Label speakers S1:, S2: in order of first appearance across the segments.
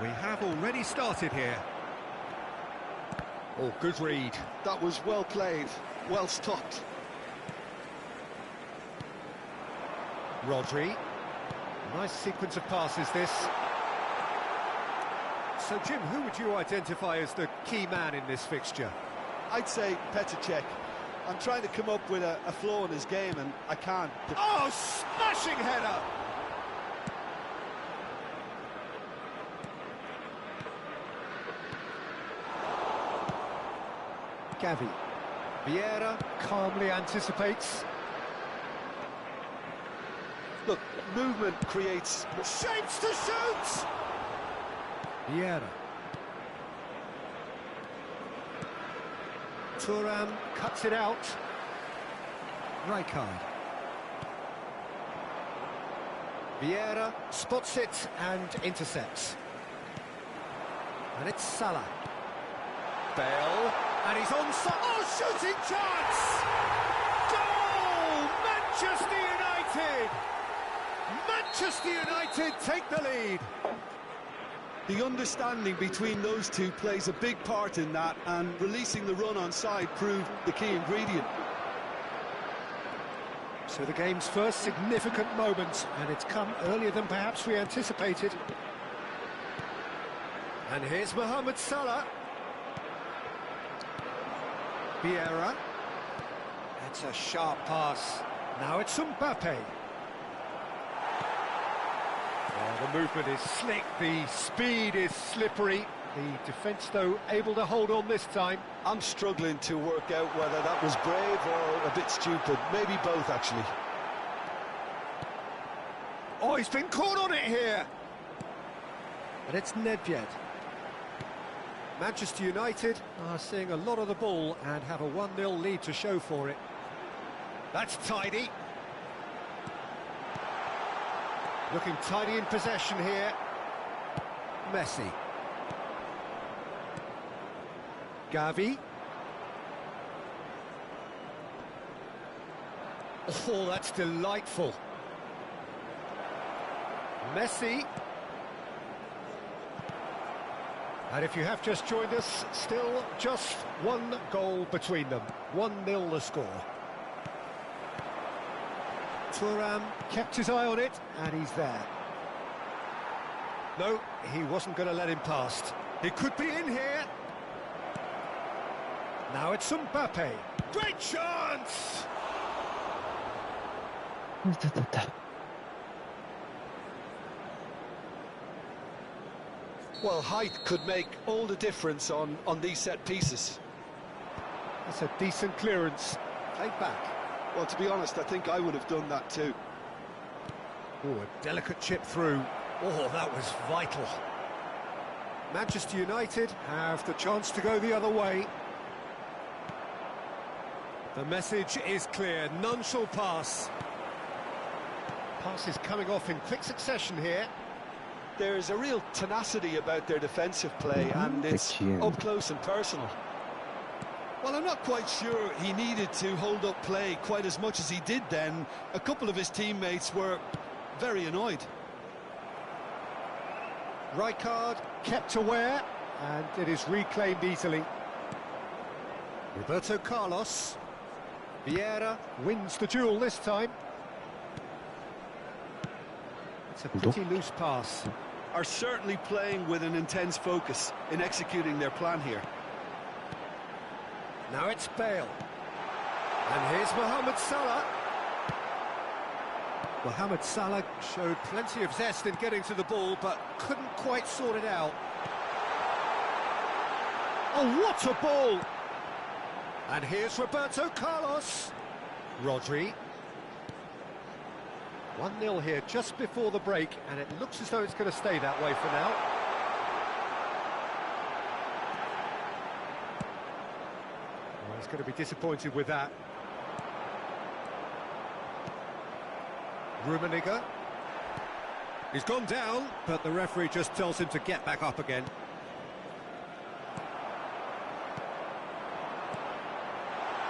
S1: We have already started here. Oh, good read.
S2: That was well played, well stopped.
S1: Rodri. Nice sequence of passes, this. So, Jim, who would you identify as the key man in this fixture?
S2: I'd say Petr. I'm trying to come up with a flaw in his game, and I can't.
S1: Oh, smashing header! Gavi. Vieira calmly anticipates.
S2: Look, movement creates...
S1: Shapes to shoot! Vieira. Thuram cuts it out. Rijkaard. Vieira spots it and intercepts. And it's Salah. Bale. And he's on... Oh, shooting chance! Goal! Manchester United! Manchester United take the lead.
S2: The understanding between those two plays a big part in that, and releasing the run on side proved the key ingredient.
S1: So the game's first significant moment, and it's come earlier than perhaps we anticipated. And here's Mohamed Salah. Vieira. That's a sharp pass. Now it's Mbappe. The movement is slick, the speed is slippery. The defence, though, able to hold on this time.
S2: I'm struggling to work out whether that was brave or a bit stupid. Maybe both, actually.
S1: Oh, he's been caught on it here. And it's Nedved. Manchester United are seeing a lot of the ball and have a 1-0 lead to show for it. That's tidy. Looking tidy in possession here. Messi. Gavi. Oh, that's delightful. Messi. And if you have just joined us, still just one goal between them. 1-0 the score. Thuram kept his eye on it, and he's there. No, he wasn't going to let him past. He could be in here. Now it's Mbappe. Great chance!
S2: Well, height could make all the difference on these set pieces.
S1: That's a decent clearance. Played back.
S2: Well, to be honest, I think I would have done that too.
S1: Oh, a delicate chip through. Oh, that was vital. Manchester United have the chance to go the other way. The message is clear. None shall pass. Pass is coming off in quick succession here.
S2: There's a real tenacity about their defensive play, and it's up close and personal. Well, I'm not quite sure he needed to hold up play quite as much as he did then. A couple of his teammates were very annoyed.
S1: Rijkaard kept aware, and it is reclaimed easily. Roberto Carlos. Vieira wins the duel this time. It's a pretty loose pass.
S2: Are certainly playing with an intense focus in executing their plan here.
S1: Now it's Bale. And here's Mohamed Salah. Mohamed Salah showed plenty of zest in getting to the ball, but couldn't quite sort it out. Oh, what a ball! And here's Roberto Carlos. Rodri. 1-0 here just before the break, and it looks as though it's going to stay that way for now. Well, he's going to be disappointed with that. Rummenigge. He's gone down, but the referee just tells him to get back up again.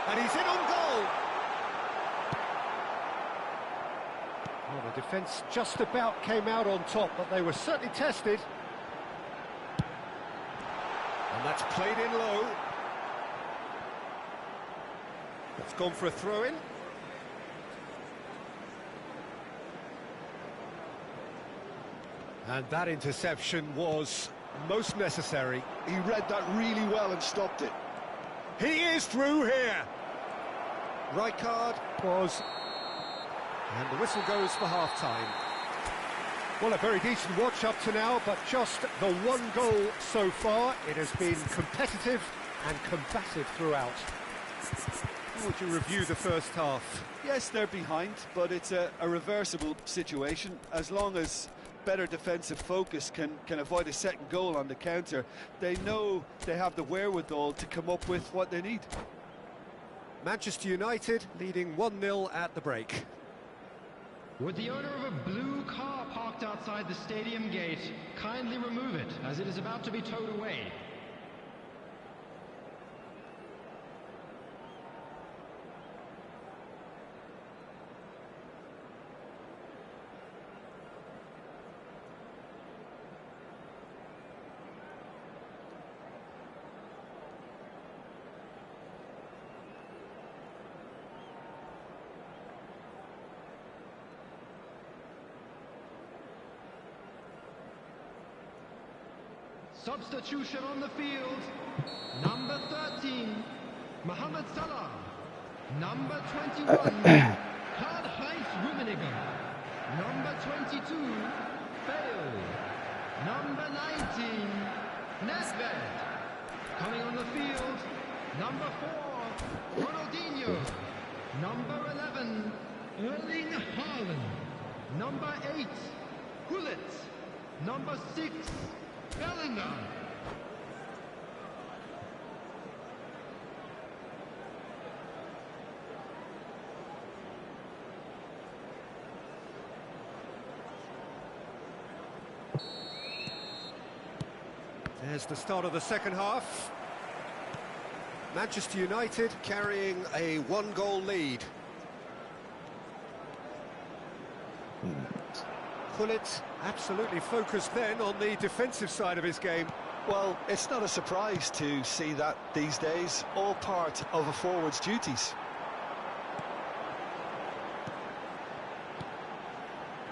S1: And he's in on goal! Well, the defence just about came out on top, but they were certainly tested. And that's played in low. It's gone for a throw-in. And that interception was most necessary.
S2: He read that really well and stopped it.
S1: He is through here. Right card was... And the whistle goes for half-time. Well, a very decent watch up to now, but just the one goal so far. It has been competitive and combative throughout. How would you review the first half?
S2: Yes, they're behind, but it's a reversible situation. As long as better defensive focus can avoid a second goal on the counter, they know they have the wherewithal to come up with what they need.
S1: Manchester United leading 1-0 at the break.
S3: Would the owner of a blue car parked outside the stadium gate kindly remove it, as it is about to be towed away? Substitution on the field. Number 13, Mohamed Salah. Number 21, Karl-Heinz Rummenigge. Number 22, Bale. Number 19, Nedved. Coming on the field, number 4, Ronaldinho. Number 11, Erling Haaland. Number 8, Gullit. Number 6, Bellingham.
S1: There's the start of the second half. Manchester United carrying a one-goal lead. Gullit absolutely focused then on the defensive side of his game.
S2: Well, it's not a surprise to see that these days, all part of a forward's duties.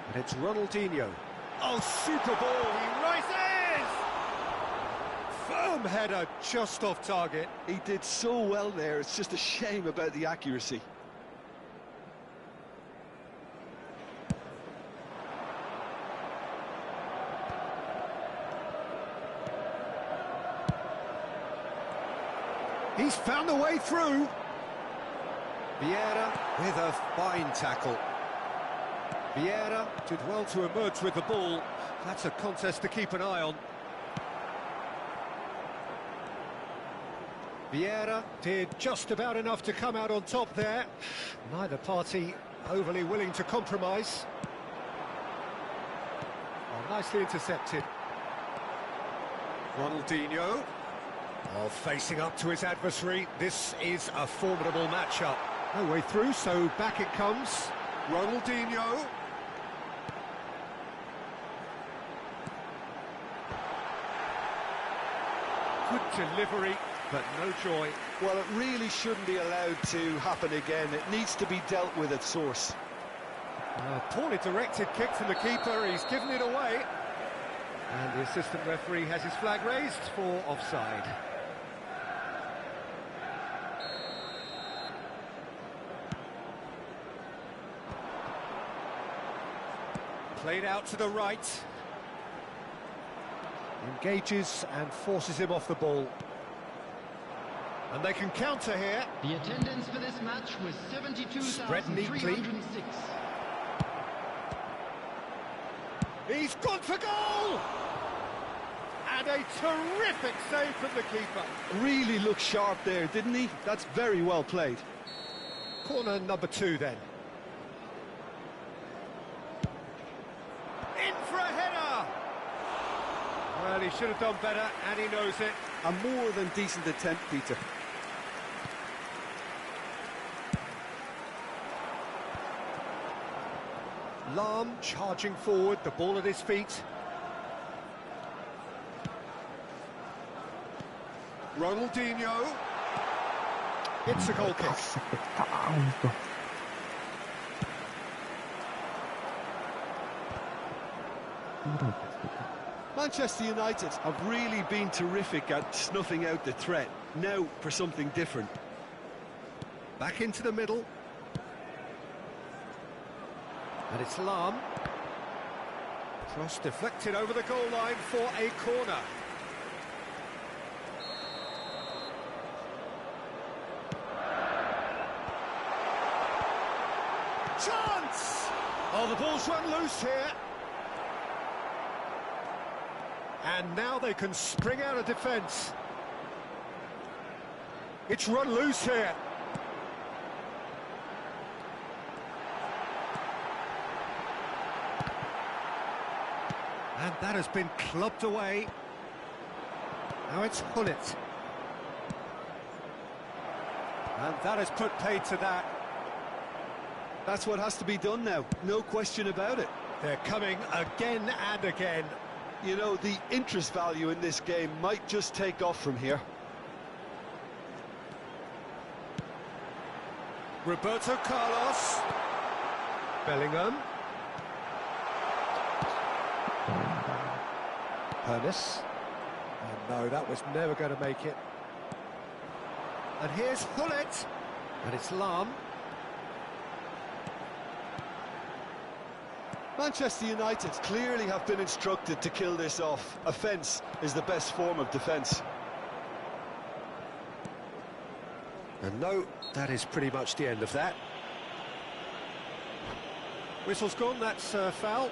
S1: And it's Ronaldinho. Oh, super ball, he rises! Firm header, just off target.
S2: He did so well there, it's just a shame about the accuracy.
S1: He's found the way through. Vieira with a fine tackle. Vieira did well to emerge with the ball. That's a contest to keep an eye on. Vieira did just about enough to come out on top there. Neither party overly willing to compromise. Oh, nicely intercepted. Ronaldinho. Oh, facing up to his adversary. This is a formidable matchup. No way through, so back it comes. Ronaldinho. Good delivery, but no joy.
S2: Well, it really shouldn't be allowed to happen again. It needs to be dealt with at source.
S1: A poorly directed kick from the keeper. He's given it away. And the assistant referee has his flag raised for offside. Played out to the right. Engages and forces him off the ball. And they can counter here.
S3: The attendance for this match was 72,306.
S1: He's gone for goal! And a terrific save from the keeper.
S2: Really looked sharp there, didn't he? That's very well played.
S1: Corner number 2 then. In for a header! Well, he should have done better, and he knows it.
S2: A more than decent attempt, Peter.
S1: Lahm charging forward, the ball at his feet. Ronaldinho. It's a goal kick.
S2: Manchester United have really been terrific at snuffing out the threat. Now for something different.
S1: Back into the middle. And it's Lam. Cross deflected over the goal line for a corner. Chance! Oh, the ball's run loose here. And now they can spring out of defence. It's run loose here. And that has been clubbed away. Now it's Hullet. And that has put paid to that.
S2: That's what has to be done now, no question about it.
S1: They're coming again and again.
S2: You know, the interest value in this game might just take off from here.
S1: Roberto Carlos. Bellingham. Ernest. And no, that was never going to make it. And here's Hullet. And it's Lam.
S2: Manchester United clearly have been instructed to kill this off. Offence is the best form of defence.
S1: And no, that is pretty much the end of that. Whistle's gone, that's foul.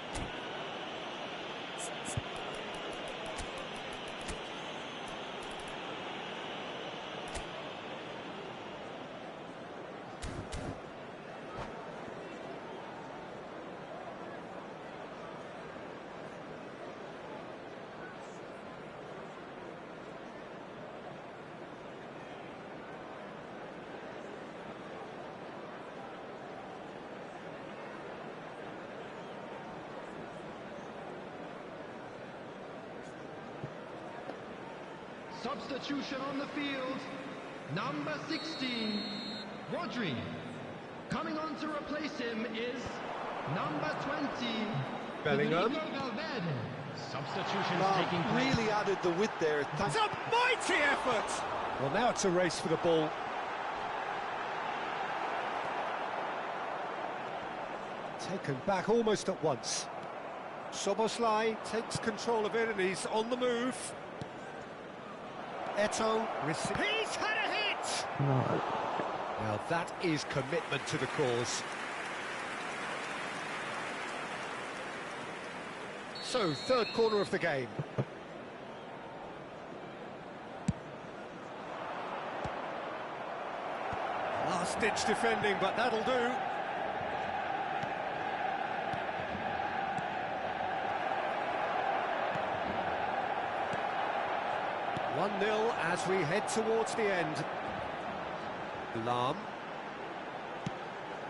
S3: Substitution on the field, number 16, Rodri. Coming on to replace him is number 20,
S1: Bellingham.
S3: Valverde. Substitution taking place.
S2: Really added the width there.
S1: It's a mighty effort! Well, now it's a race for the ball. Taken back almost at once. Szoboszlai takes control of it and he's on the move. Eto'o, he's had a hit!
S4: No.
S1: Now that is commitment to the cause. So, third corner of the game. Last-ditch defending, but that'll do. One-nil as we head towards the end. Lam.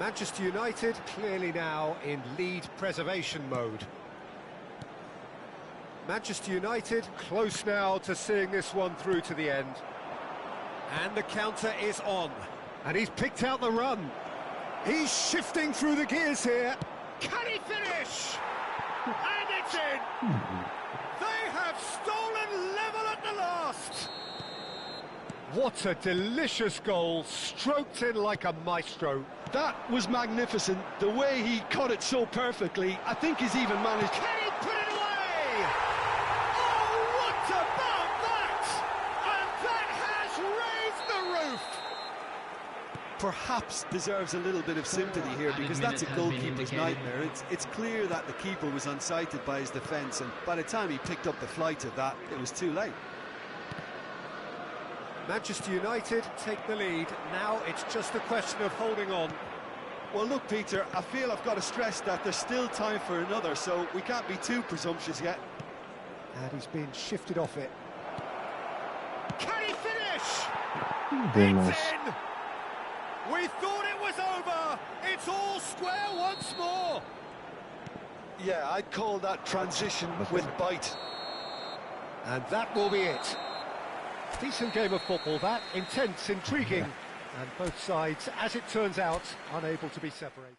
S1: Manchester United clearly now in lead preservation mode. Manchester United close now to seeing this one through to the end. And the counter is on. And he's picked out the run. He's shifting through the gears here. Can he finish? And it's in! They have stolen level at the last! What a delicious goal, stroked in like a maestro.
S2: That was magnificent. The way he cut it so perfectly, I think he's even managed...
S1: Can he put it away? Oh, what about that? And that has raised the roof!
S2: Perhaps deserves a little bit of sympathy here, because that's a goalkeeper's nightmare. It's clear that the keeper was unsighted by his defence, and by the time he picked up the flight of that, it was too late.
S1: Manchester United take the lead. Now it's just a question of holding on.
S2: Well, look, Peter, I feel I've got to stress that there's still time for another, so we can't be too presumptuous yet.
S1: And he's been shifted off it. Can he finish?
S4: Vemos.
S1: It's in! We thought it was over! It's all square once more!
S2: Yeah, I'd call that transition with bite.
S1: And that will be it. Decent game of football that, intense, intriguing, and both sides, as it turns out, unable to be separated.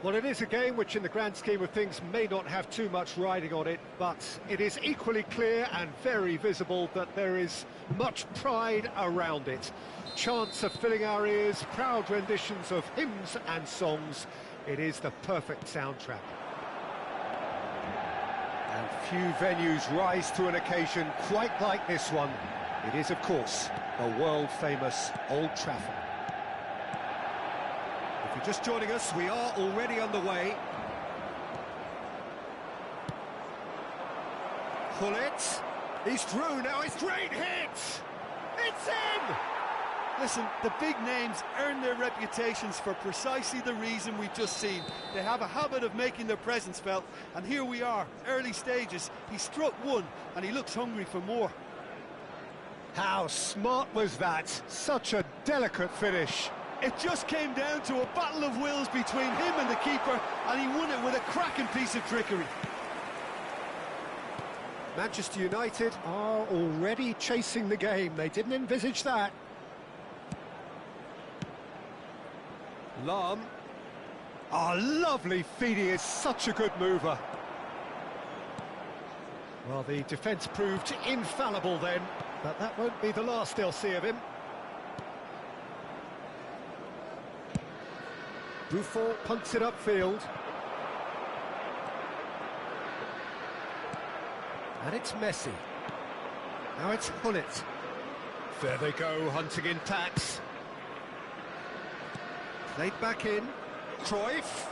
S1: Well, it is a game which, in the grand scheme of things, may not have too much riding on it, but it is equally clear and very visible that there is much pride around it. Chants are filling our ears, proud renditions of hymns and songs. It is the perfect soundtrack. And few venues rise to an occasion quite like this one. It is, of course, the world-famous Old Trafford. If you're just joining us, we are already underway. Pullet. He's through now, it's great hit! It's in!
S2: Listen, the big names earn their reputations for precisely the reason we've just seen. They have a habit of making their presence felt, and here we are, early stages. He struck one, and he looks hungry for more.
S1: How smart was that? Such a delicate finish.
S2: It just came down to a battle of wills between him and the keeper, and he won it with a cracking piece of trickery.
S1: Manchester United are already chasing the game. They didn't envisage that. Lam. Oh, lovely feed. He is such a good mover. Well, the defence proved infallible then, but that won't be the last they'll see of him. Buffon punts it upfield. And it's Messi. Now it's Pullet. There they go, hunting in packs. Played back in. Cruyff.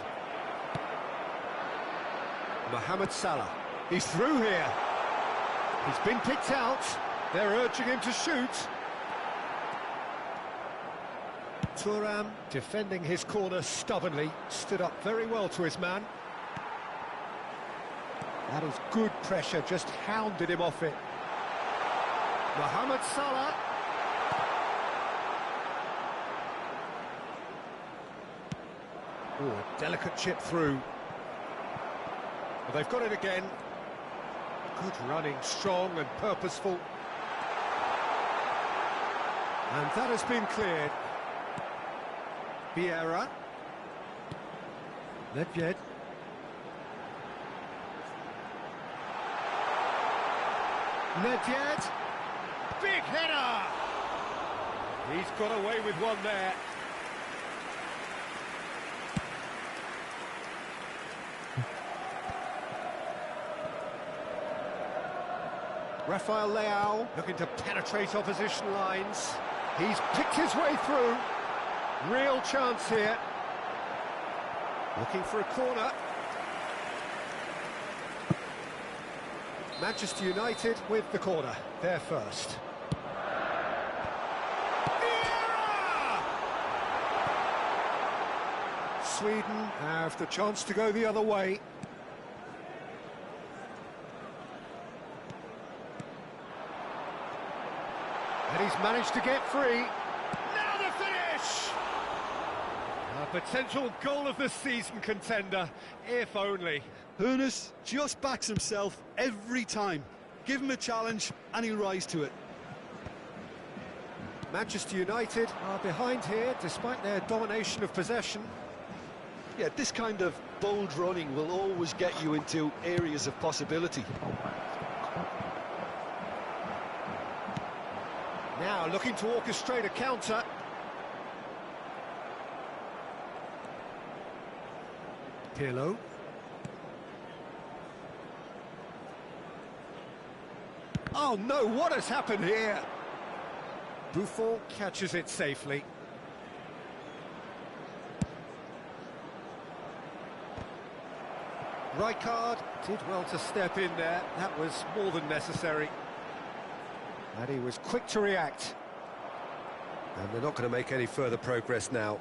S1: Mohamed Salah. He's through here. He's been picked out. They're urging him to shoot. Thuram defending his corner stubbornly. Stood up very well to his man. That is good pressure, just hounded him off it. Mohamed Salah. Oh, a delicate chip through. Well, they've got it again. Good running, strong and purposeful. And that has been cleared. Vieira. Nedved. Nedved. Big header! He's got away with one there. Rafael Leao looking to penetrate opposition lines. He's picked his way through. Real chance here. Looking for a corner. Manchester United with the corner. They're first. Vieira! Sweden have the chance to go the other way. And he's managed to get free. Now the finish! A potential goal of the season contender, if only.
S2: Hoeneß just backs himself every time. Give him a challenge and he'll rise to it.
S1: Manchester United are behind here, despite their domination of possession.
S2: Yeah, this kind of bold running will always get you into areas of possibility.
S1: Now looking to orchestrate a counter. Pirlo. Oh no, what has happened here? Buffon catches it safely. Rijkaard did well to step in there. That was more than necessary. And he was quick to react. And they're not going to make any further progress now.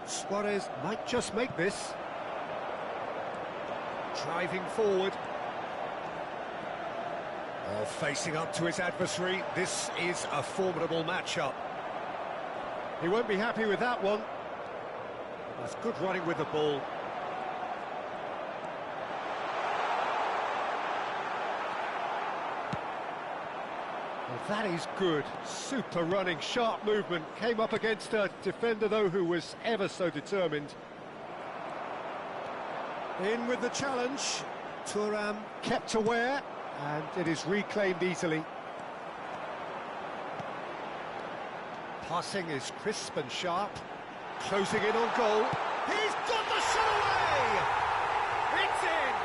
S1: Suarez might just make this. Driving forward. Oh, facing up to his adversary. This is a formidable matchup. He won't be happy with that one. That's good running with the ball. Well, that is good. Super running, sharp movement. Came up against a defender, though, who was ever so determined. In with the challenge. Thuram kept aware, and it is reclaimed easily. Passing is crisp and sharp. Closing in on goal. He's got the shot away! It's in!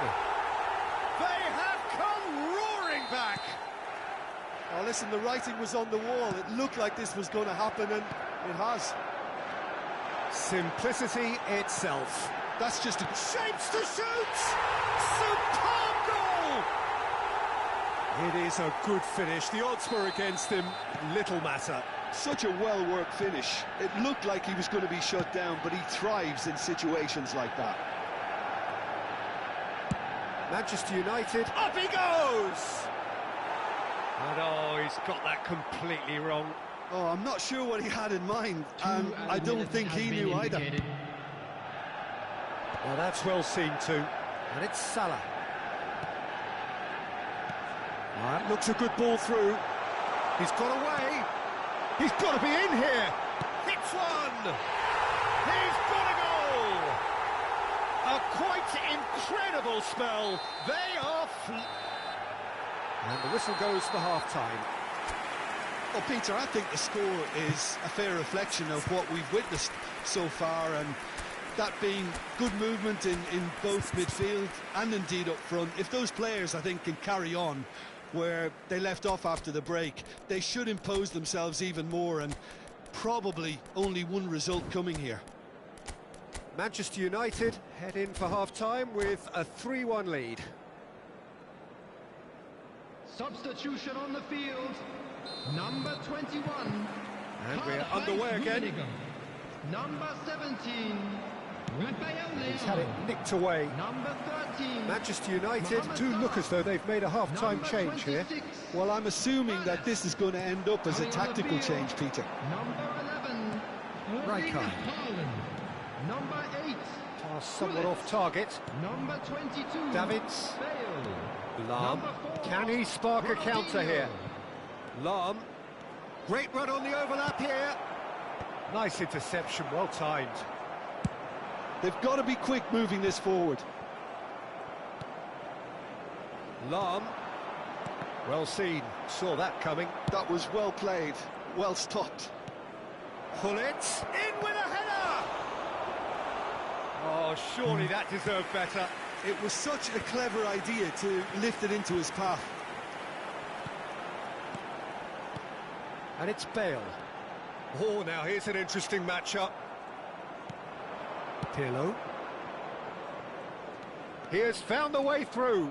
S1: They have come roaring back!
S2: Oh, listen, the writing was on the wall. It looked like this was going to happen, and it has.
S1: Simplicity itself.
S2: That's just a...
S1: Shapes to shoot! Superb goal! It is a good finish. The odds were against him. Little matter.
S2: Such a well-worked finish. It looked like he was going to be shut down, but he thrives in situations like that.
S1: Manchester United, up he goes! And oh, he's got that completely wrong.
S2: Oh, I'm not sure what he had in mind, and I don't think he knew either.
S1: Well, that's well seen too. And it's Salah. That looks a good ball through. He's got away. He's got to be in here. Hits one. He's got a goal. A quite incredible spell. They are... And the whistle goes for half-time.
S2: Well, Peter, I think the score is a fair reflection of what we've witnessed so far, and that being good movement in both midfield and indeed up front. If those players, I think, can carry on where they left off after the break, they should impose themselves even more, and probably only one result coming here.
S1: Manchester United head in for half-time with a 3-1 lead.
S3: Substitution on the field, number 21.
S1: And we're underway again.
S3: Number 17.
S1: He's had it nicked away.
S3: Number 13.
S1: Manchester United do look as though they've made a half-time change here.
S2: Well, I'm assuming that this is going to end up as a tactical change, Peter.
S3: Number 11.
S1: Rijkaard.
S3: Number 8.
S1: Pass somewhat off target.
S3: Number 22.
S1: Davids.
S3: Bale.
S1: Lahm. Can he spark a counter here? Lahm. Great run on the overlap here. Nice interception, well timed.
S2: They've got to be quick moving this forward.
S1: Lahm. Well seen. Saw that coming.
S2: That was well played, well stopped.
S1: Pullet. In with a header! Oh, surely that deserved better.
S2: It was such a clever idea to lift it into his path.
S1: And it's Bale. Oh, now here's an interesting matchup. Pirlo. He has found the way through.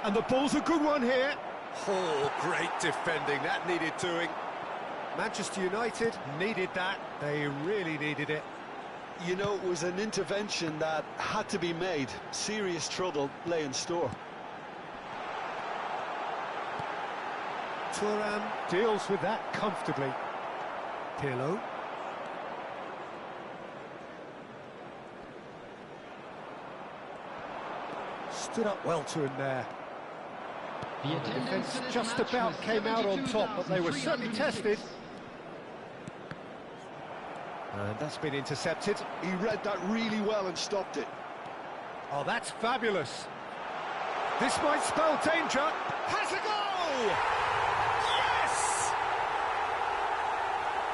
S1: And the ball's a good one here. Oh, great defending. That needed doing. Manchester United needed that. They really needed it.
S2: You know, it was an intervention that had to be made. Serious trouble lay in store.
S1: Thuram deals with that comfortably. Pirlo. Stood up well to him there.
S3: The
S1: Defence just about came out on top, but they were certainly tested. And that's been intercepted.
S2: He read that really well and stopped it.
S1: Oh, that's fabulous. This might spell danger. Has a goal! Yes!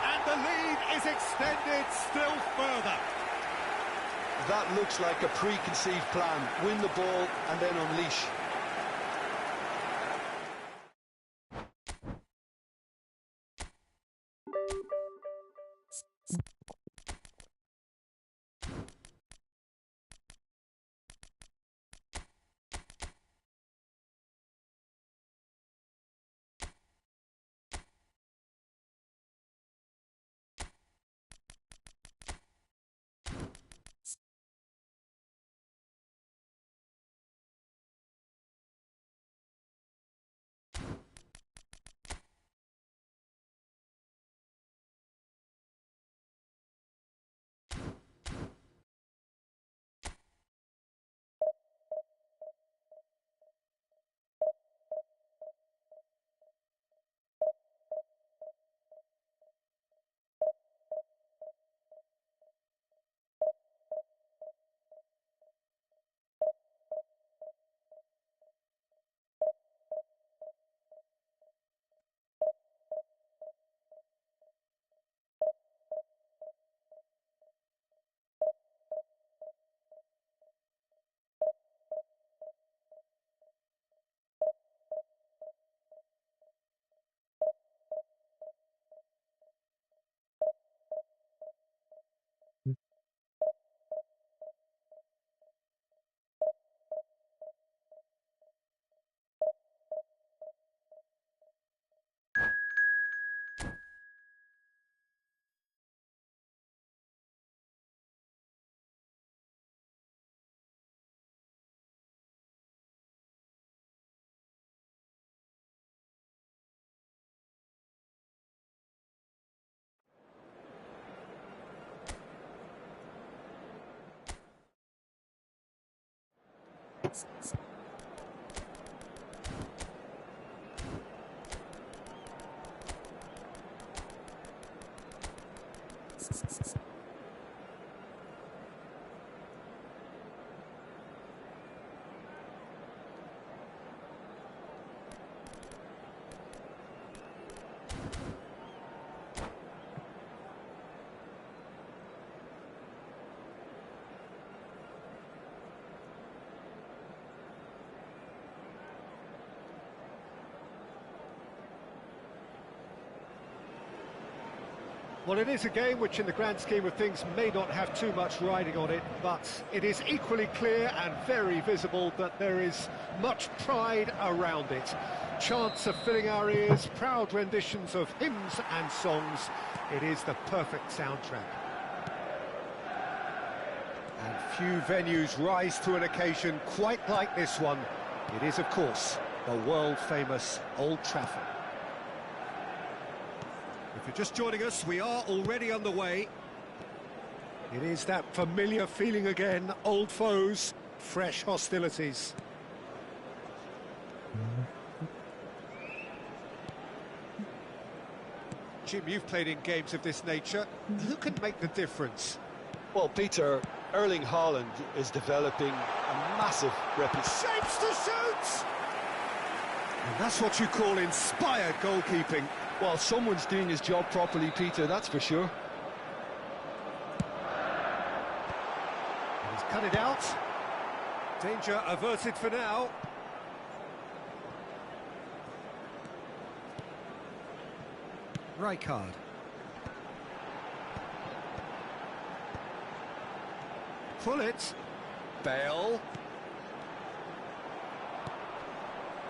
S1: And the lead is extended still further.
S2: That looks like a preconceived plan. Win the ball and then unleash.
S1: Well, it is a game which in the grand scheme of things may not have too much riding on it, but it is equally clear and very visible that there is much pride around it. Chants are filling our ears, proud renditions of hymns and songs. It is the perfect soundtrack. And few venues rise to an occasion quite like this one. It is, of course, the world-famous Old Trafford. If you're just joining us, we are already underway. It is that familiar feeling again, old foes, fresh hostilities. Jim, you've played in games of this nature. Who can make the difference?
S2: Well, Peter, Erling Haaland is developing a massive reputation.
S1: Shapes to shoot! And that's what you call inspired goalkeeping.
S2: Well, someone's doing his job properly, Peter, that's for sure.
S1: He's cut it out. Danger averted for now. Rijkaard. Pull it. Bale.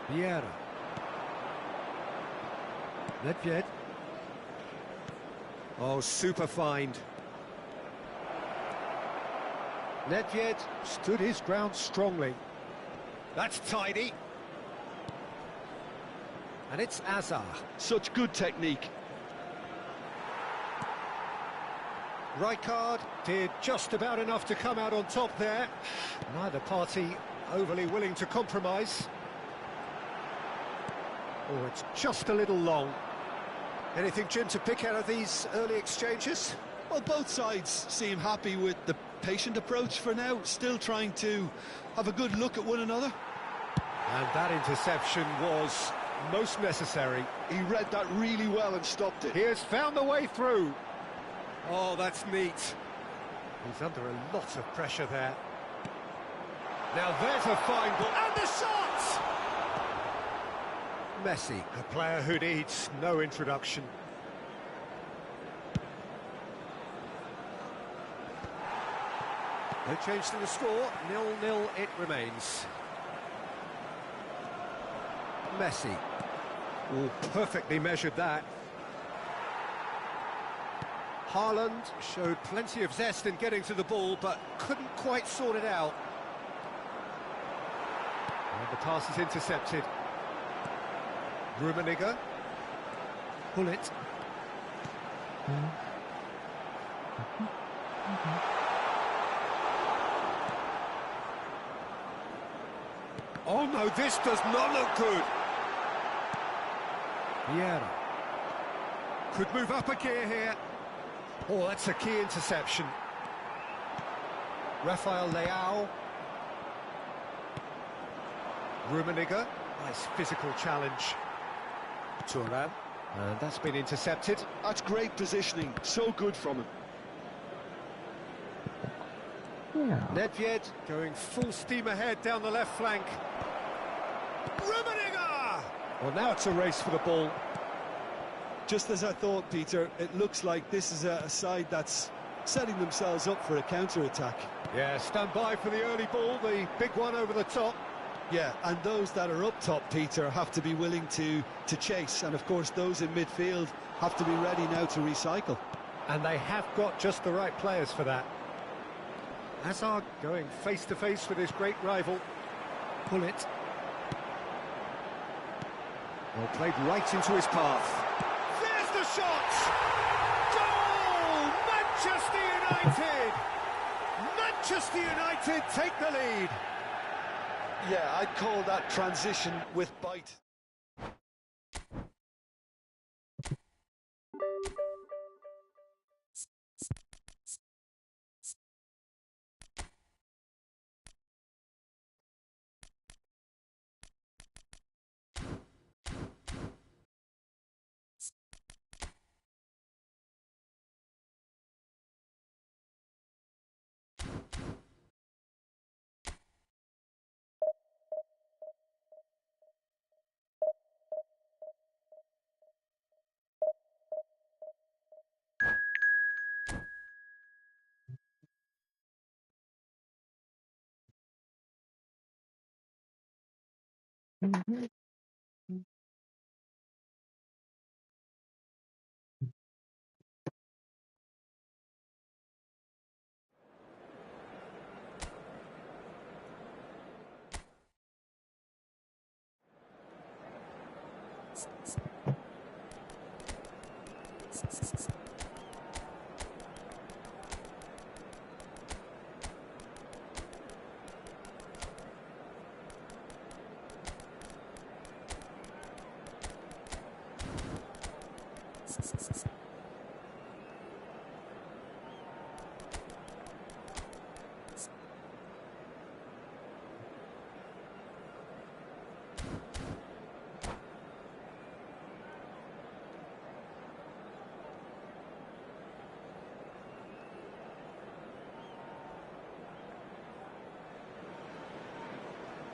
S1: Vieira. Nedved. Oh, super find. Nedved stood his ground strongly. That's tidy. And it's Azar.
S2: Such good technique.
S1: Rijkaard did just about enough to come out on top there. Neither party overly willing to compromise. Oh, it's just a little long. Anything, Jim, to pick out of these early exchanges?
S2: Well, both sides seem happy with the patient approach for now, still trying to have a good look at one another.
S1: And that interception was most necessary.
S2: He read that really well and stopped it.
S1: He has found the way through. Oh, that's neat. He's under a lot of pressure there. Now there's a fine ball. And the shot! Messi, a player who needs no introduction. No change to the score, 0-0 it remains. Messi. Oh, perfectly measured that. Haaland showed plenty of zest in getting to the ball, but couldn't quite sort it out. And the pass is intercepted. Rummenigge. Pull it. Oh no, this does not look good. Vieira. Could move up a gear here. Oh, that's a key interception. Rafael Leao. Rummenigge. Nice physical challenge. Turan. And that's been intercepted.
S2: That's great positioning, so good from him.
S1: Yeah. Nedved going full steam ahead down the left flank. Rummenigge! Well, now it's a race for the ball.
S2: Just as I thought, Peter, it looks like this is a side that's setting themselves up for a counter-attack.
S1: Yeah, stand by for the early ball, the big one over the top.
S2: Yeah, and those that are up top, Peter, have to be willing to chase. And, of course, those in midfield have to be ready now to recycle.
S1: And they have got just the right players for that. Hazard going face-to-face with his great rival. Pull it. Well, played right into his path. There's the shot! Goal! Manchester United! Manchester United take the lead.
S2: Yeah, I'd call that transition with bite.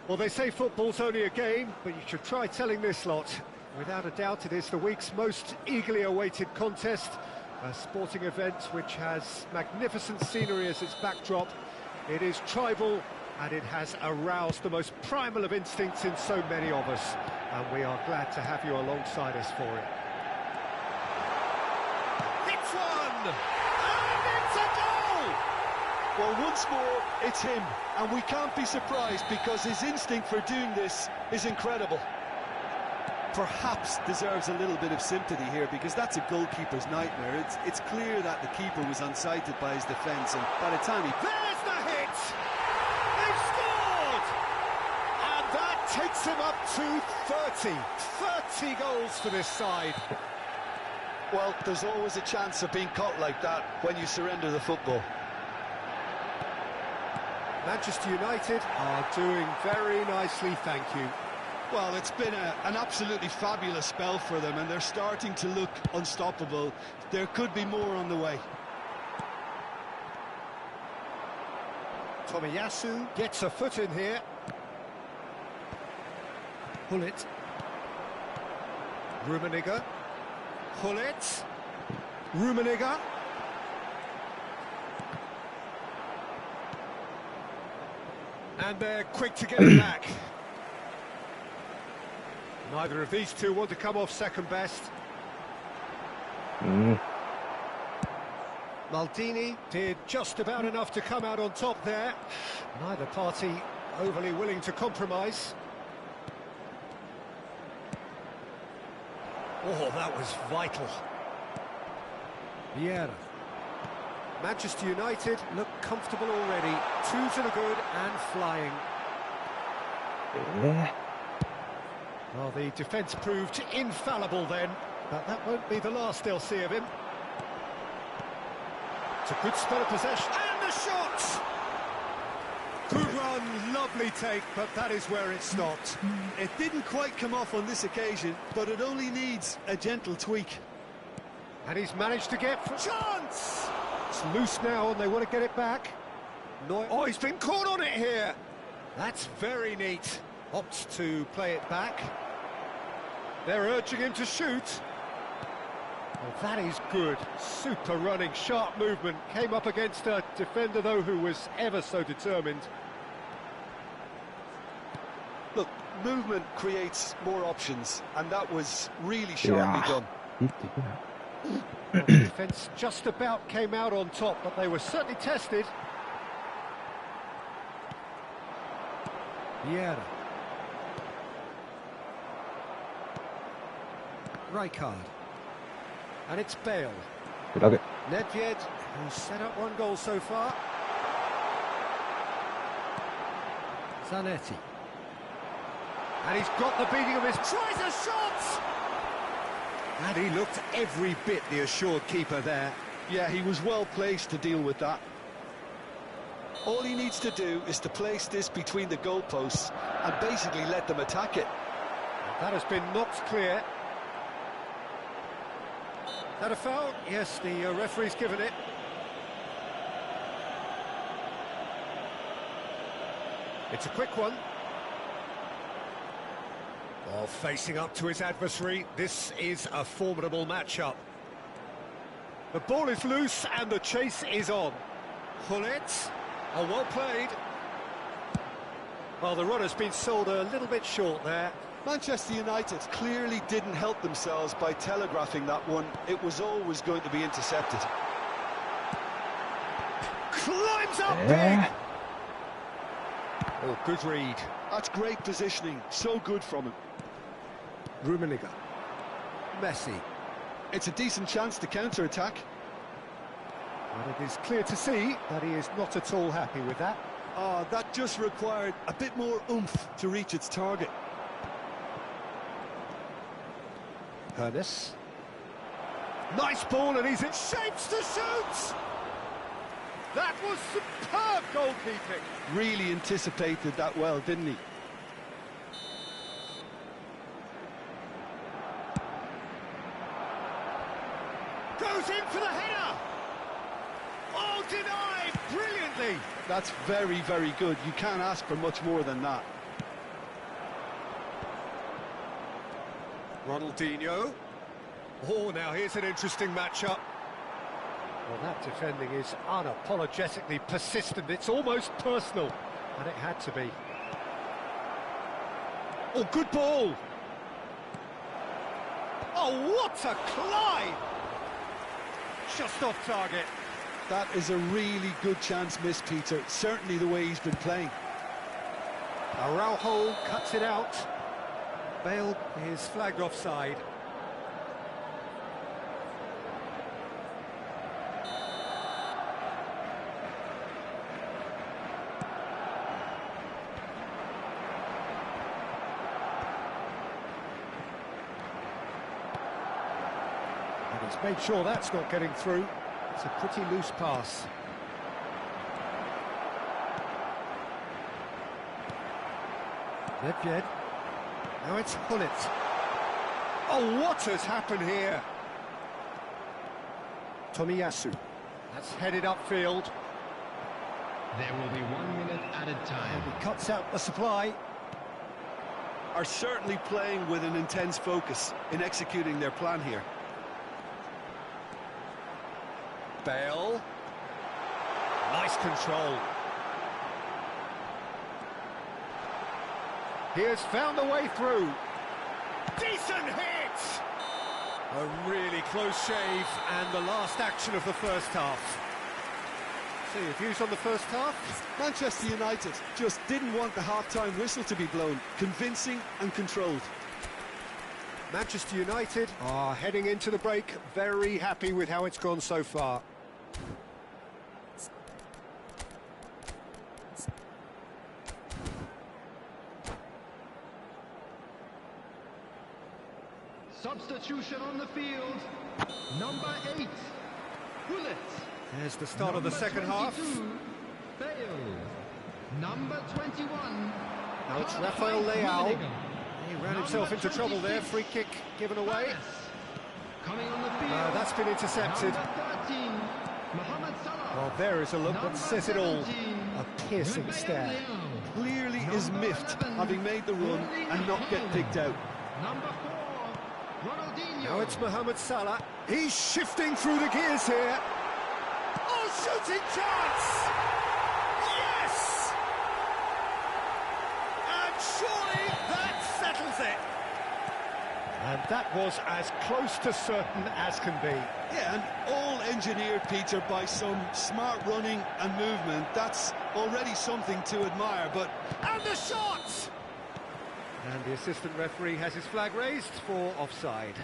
S1: Well, they say football's only a game, but you should try telling this lot. Without a doubt, it is the week's most eagerly awaited contest, a sporting event which has magnificent scenery as its backdrop. It is tribal, and it has aroused the most primal of instincts in so many of us, and we are glad to have you alongside us for it. Hits one! And it's a goal!
S2: Well, once more, it's him, and we can't be surprised because his instinct for doing this is incredible. Perhaps deserves a little bit of sympathy here because that's a goalkeeper's nightmare. It's clear that the keeper was unsighted by his defence, and by the time he...
S1: There's the hit! They've scored! And that takes him up to 30 goals for this side.
S2: Well, there's always a chance of being caught like that when you surrender the football.
S1: Manchester United are doing very nicely, thank you.
S2: Well, it's been an absolutely fabulous spell for them, and they're starting to look unstoppable. There could be more on the way.
S1: Tomiyasu gets a foot in here. Hullet. Rummenigge. Hullet. Rummenigge. And they're quick to get it back. Neither of these two want to come off second best. Maldini did just about enough to come out on top there. Neither party overly willing to compromise. Oh, that was vital. Vieira. Manchester United look comfortable already. 2 to the good and flying. Well, the defence proved infallible then, but that won't be the last they'll see of him. It's a good spell of possession. And the shot! Good run, lovely take, but that is where it stopped.
S2: It didn't quite come off on this occasion, but it only needs a gentle tweak.
S1: And he's managed to get... Chance! It's loose now and they want to get it back. Oh, he's been caught on it here. That's very neat. Opts to play it back. They're urging him to shoot. Well, that is good. Super running, sharp movement. Came up against a defender, though, who was ever so determined.
S2: Look, movement creates more options, and that was really sharply done.
S1: Well, the defence just about came out on top, but they were certainly tested. Vieira. Rijkaard. And it's Bale. Nedved, who's set up 1 goal so far. Zanetti. And he's got the beating of his... Tries a shot! And he looked every bit the assured keeper there.
S2: Yeah, he was well placed to deal with that. All he needs to do is to place this between the goalposts and basically let them attack it.
S1: That has been knocked clear. Is that a foul? Yes, the referee's given it. It's a quick one. Well, facing up to his adversary, this is a formidable matchup. The ball is loose and the chase is on. Hullet, oh, well played. Well, the runner's been sold a little bit short there.
S2: Manchester United clearly didn't help themselves by telegraphing that one. It was always going to be intercepted.
S1: Climbs up big! Oh, good read.
S2: That's great positioning, so good from him.
S1: Rummenigge. Messi.
S2: It's a decent chance to counter-attack.
S1: And it is clear to see that he is not at all happy with that.
S2: Oh, that just required a bit more oomph to reach its target.
S1: Ernest. Nice ball, and he's in shapes to shoot! That was superb goalkeeping.
S2: Really anticipated that well, didn't he?
S1: Goes in for the header! Oh, denied brilliantly!
S2: That's very, very good. You can't ask for much more than that.
S1: Ronaldinho. Oh, now here's an interesting matchup. Well, that defending is unapologetically persistent. It's almost personal, and it had to be. Oh, good ball! Oh, what a climb! Just off target.
S2: That is a really good chance missed, Peter. Certainly the way he's been playing.
S1: Araujo cuts it out. Bale is flagged offside. And he's made sure that's not getting through. It's a pretty loose pass. Nedved. Now it's Hullet. Oh, what has happened here? Tomiyasu. That's headed upfield.
S3: There will be 1 minute added time.
S1: He cuts out the supply.
S2: Are certainly playing with an intense focus in executing their plan here.
S1: Bale. Nice control. He has found a way through. Decent hit! A really close shave, and the last action of the first half. So your views on the first half?
S2: Manchester United just didn't want the half-time whistle to be blown. Convincing and controlled.
S1: Manchester United are heading into the break, very happy with how it's gone so far.
S3: Substitution on the field. Number 8, Hullet.
S1: There's the start of the second half.
S3: Bale. Number 21.
S1: Now it's Rafael Leao. He ran himself into trouble there. Free kick given away.
S3: Coming on the field.
S1: That's been intercepted.
S3: Number 13, Mohamed Salah.
S1: Well, there is a look that says it all. A piercing stare.
S2: Clearly is miffed, having made the run and not get picked out.
S3: Number 4, Ronaldinho.
S1: Now it's Mohamed Salah. He's shifting through the gears here. Oh, shooting chance! Yes! And surely that settles it. And that was as close to certain as can be.
S2: Yeah, and all engineered, Peter, by some smart running and movement. That's already something to admire, but...
S1: And the shot! And the assistant referee has his flag raised for offside.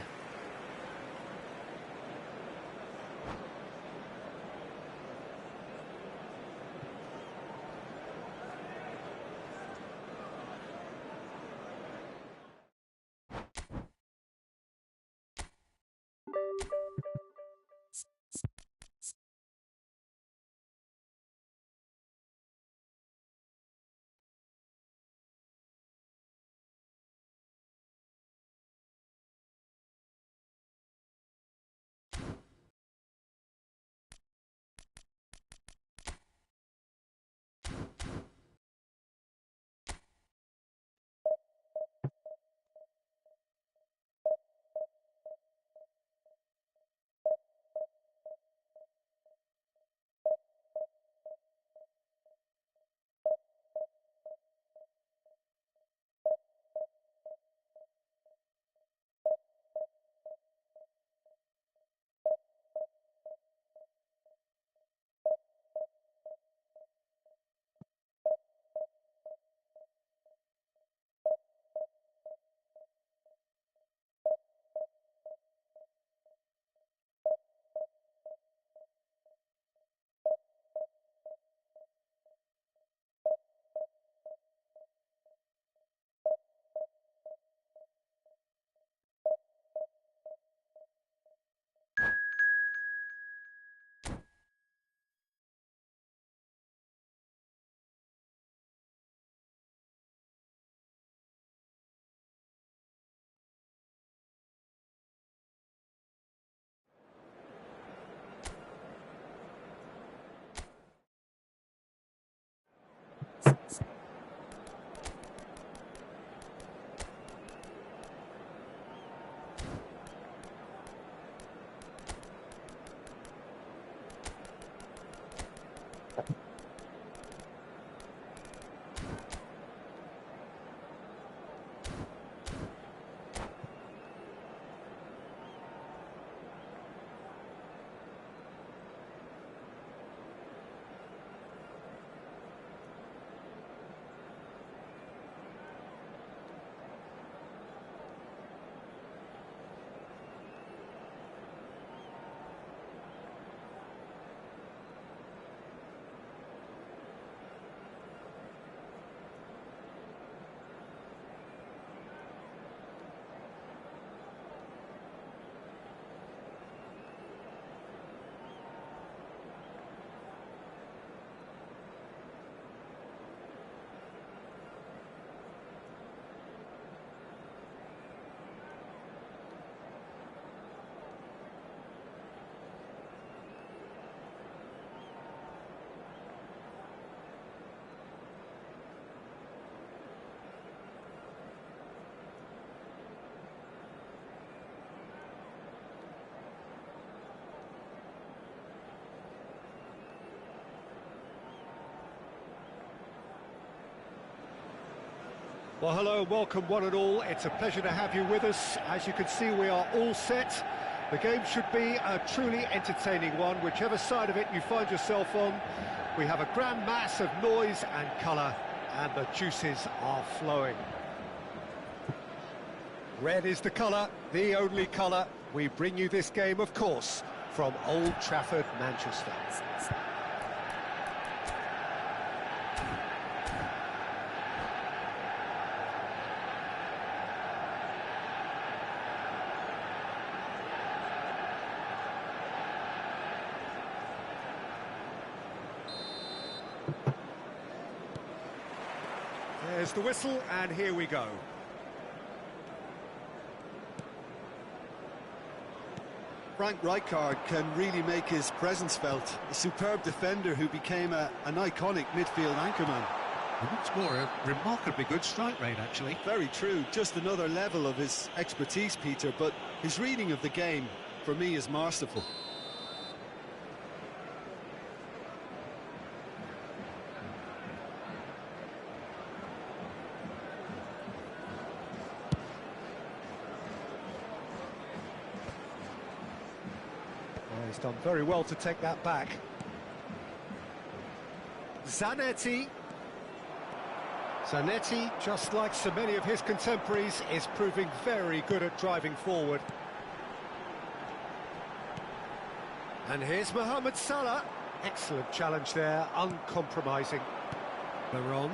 S1: Well, hello, welcome one and all. It's a pleasure to have you with us. As you can see, we are all set. The game should be a truly entertaining one, whichever side of it you find yourself on. We have a grand mass of noise and colour, and the juices are flowing. Red is the colour, the only colour. We bring you this game, of course, from Old Trafford, Manchester. There's the whistle, and here we go.
S2: Frank Rijkaard can really make his presence felt. A superb defender who became an iconic midfield anchorman.
S4: What's more, a remarkably good strike rate, actually.
S2: Very true, just another level of his expertise, Peter, but his reading of the game, for me, is masterful.
S1: He's done very well to take that back. Zanetti. Zanetti, just like so many of his contemporaries, is proving very good at driving forward. And here's Mohamed Salah. Excellent challenge there, uncompromising. Baron.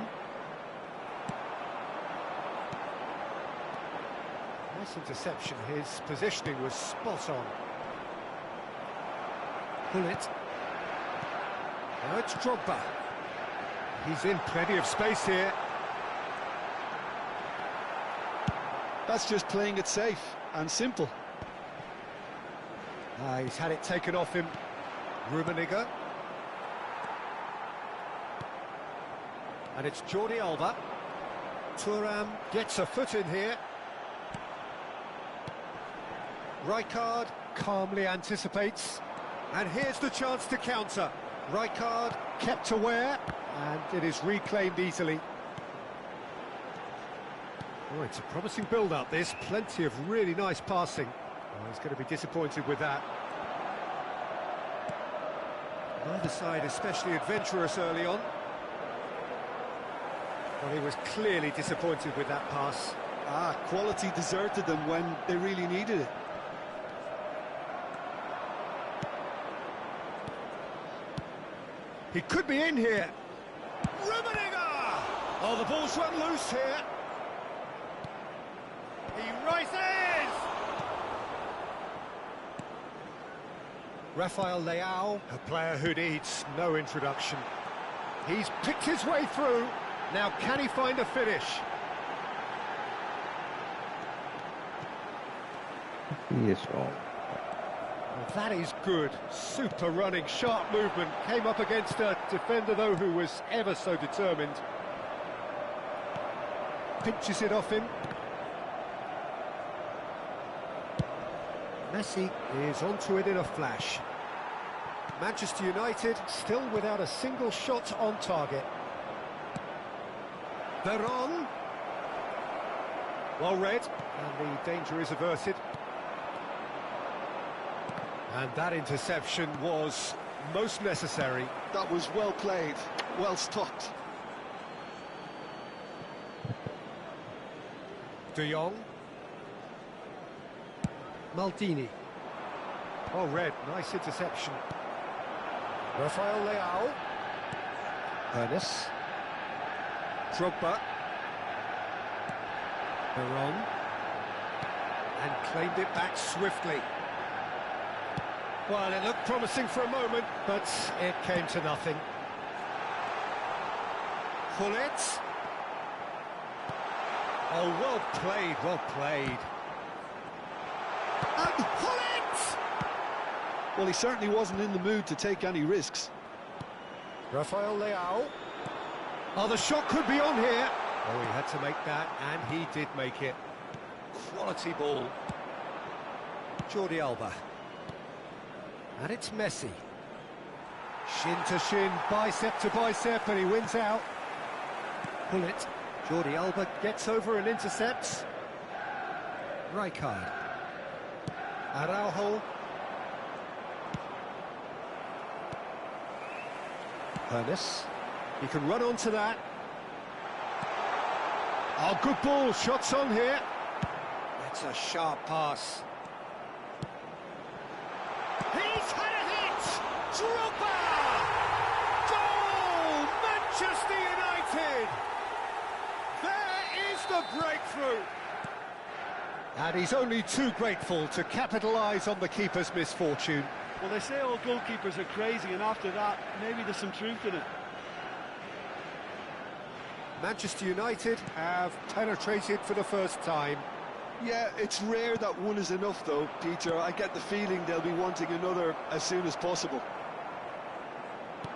S1: Nice interception, his positioning was spot on. Bullet. Now it's Drogba. He's in plenty of space here.
S2: That's just playing it safe and simple.
S1: He's had it taken off him. Rummenigge. And it's Jordi Alba. Thuram gets a foot in here. Rijkaard calmly anticipates. And here's the chance to counter. Rijkaard kept aware, and it is reclaimed easily. Oh, it's a promising build-up, this. Plenty of really nice passing. Oh, he's going to be disappointed with that. Neither side especially adventurous early on. Well, he was clearly disappointed with that pass.
S2: Quality deserted them when they really needed it.
S1: He could be in here. Rummenigge! Oh, the ball's run loose here. He rises! Rafael Leao, a player who needs no introduction. He's picked his way through. Now, can he find a finish?
S5: He is wrong.
S1: Well, that is good. Super running, sharp movement. Came up against a defender, though, who was ever so determined. Pinches it off him. Messi is onto it in a flash. Manchester United still without a single shot on target. Veron. Well read, and the danger is averted. And that interception was most necessary.
S2: That was well played, well stopped.
S1: De Jong. Maldini. Well read, nice interception. Rafael Leao. Ernest. Drogba. Veron. And claimed it back swiftly. Well, it looked promising for a moment, but it came to nothing. Pullet. Oh, well played, well played. And Pullet!
S2: Well, he certainly wasn't in the mood to take any risks.
S1: Rafael Leao. Oh, the shot could be on here. Oh, he had to make that, and he did make it. Quality ball. Jordi Alba. And it's Messi. Shin to shin, bicep to bicep, and he wins out. Pullet. Jordi Alba gets over and intercepts. Rijkaard. Araujo. Ernest. He can run onto that. Oh, good ball. Shots on here. That's a sharp pass. He's had a hit! Drogba! Goal! Manchester United! There is the breakthrough! And he's only too grateful to capitalise on the keeper's misfortune.
S2: Well, they say all goalkeepers are crazy, and after that, maybe there's some truth in it.
S1: Manchester United have penetrated for the first time.
S2: Yeah, it's rare that one is enough, though, Peter. I get the feeling they'll be wanting another as soon as possible.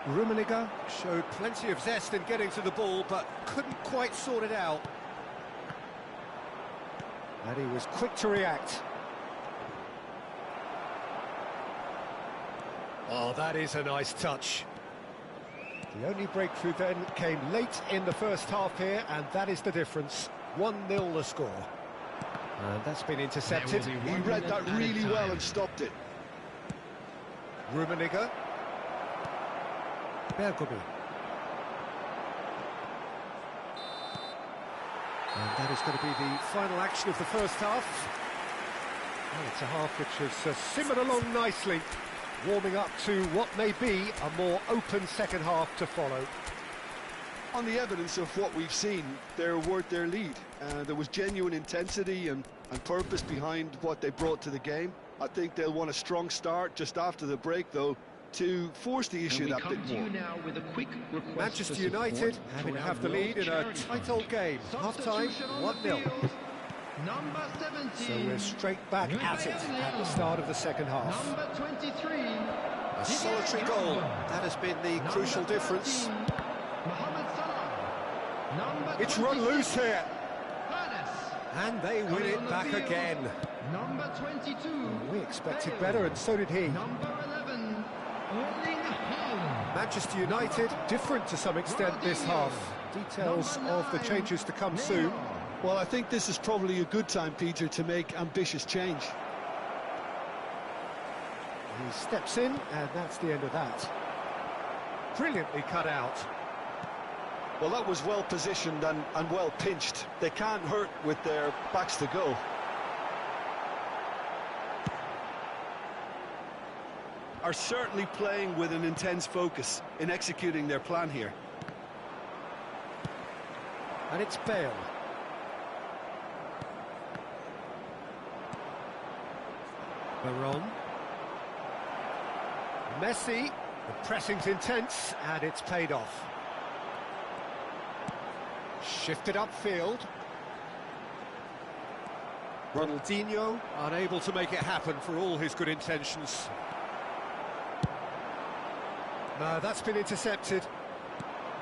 S1: Rummenigge showed plenty of zest in getting to the ball, but couldn't quite sort it out. And he was quick to react. Oh, that is a nice touch. The only breakthrough then came late in the first half here, and that is the difference. 1-0 the score. And that's been intercepted.
S2: He read that really well and stopped it.
S1: Rummenigge. Bergomi. And that is going to be the final action of the first half. Well, it's a half which has simmered along nicely, warming up to what may be a more open second half to follow.
S2: On the evidence of what we've seen, they're worth their lead. There was genuine intensity and purpose behind what they brought to the game. I think they'll want a strong start just after the break, though, to force the issue that bit more.
S1: Manchester United having to have the lead in a tight old game. Half-time, 1-0. So we're straight back at it at the start of the second half.
S3: Number 23.
S1: A solitary goal. That has been the crucial difference. It's run loose here. And they win it back again.
S3: Number 22.
S1: We expected better, and so did he.
S3: Number 11.
S1: Manchester United different to some extent this half. Details of the changes to come soon.
S2: Well, I think this is probably a good time, Peter, to make ambitious change.
S1: He steps in, and that's the end of that. Brilliantly cut out.
S2: Well, that was well positioned and well pinched. They can't hurt with their backs to goal. Are certainly playing with an intense focus in executing their plan here.
S1: And it's Bale. Veron. Messi. The pressing's intense, and it's paid off. Shifted upfield. Ronaldinho unable to make it happen for all his good intentions. No, that's been intercepted.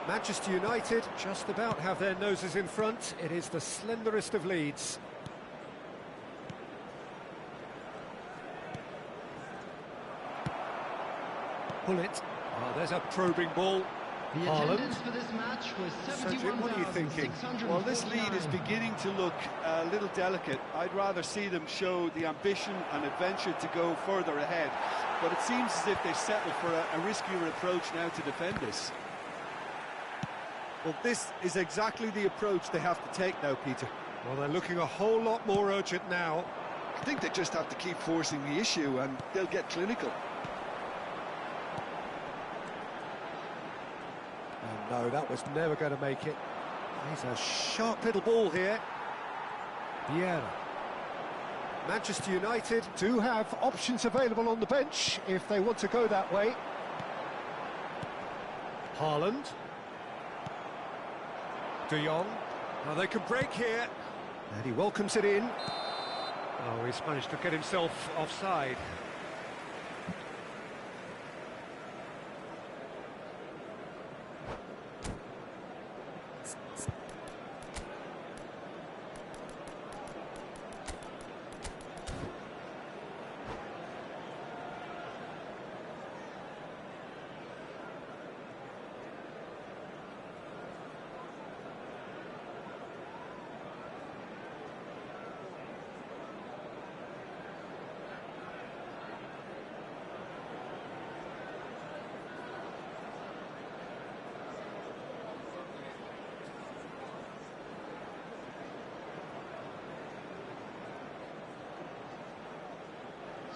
S1: Manchester United just about have their noses in front. It is the slenderest of leads. pull it. Oh, there's a probing ball.
S3: The attendance for this match was
S1: Cedric, what are you thinking?
S3: 71,649.
S2: Well, this lead is beginning to look a little delicate. I'd rather see them show the ambition and adventure to go further ahead. But it seems as if they've settled for a riskier approach now to defend this. Well, this is exactly the approach they have to take now, Peter.
S1: Well, they're looking a whole lot more urgent now.
S2: I think they just have to keep forcing the issue and they'll get clinical.
S1: Oh, no, that was never going to make it. He's a sharp little ball here. Vieira. Manchester United do have options available on the bench if they want to go that way. Haaland. De Jong. Now they can break here. And he welcomes it in. Oh, he's managed to get himself offside.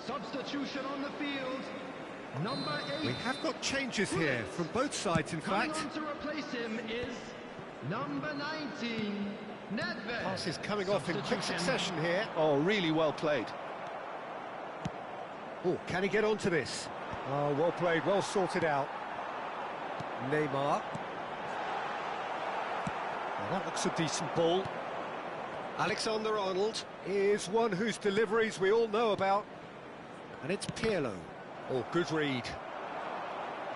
S3: Substitution on the field. Number 8.
S1: We have got changes here from both sides, in
S3: Coming
S1: fact.
S3: on to replace him is number 19, Nedved.
S1: Passes coming off in quick
S3: Substitution.
S1: succession here.
S2: Oh, really well played.
S1: Oh, can he get onto this? Oh, well played, well sorted out. Neymar. Now that looks a decent ball. Alexander-Arnold is one whose deliveries we all know about. And it's Pirlo. Oh, good read.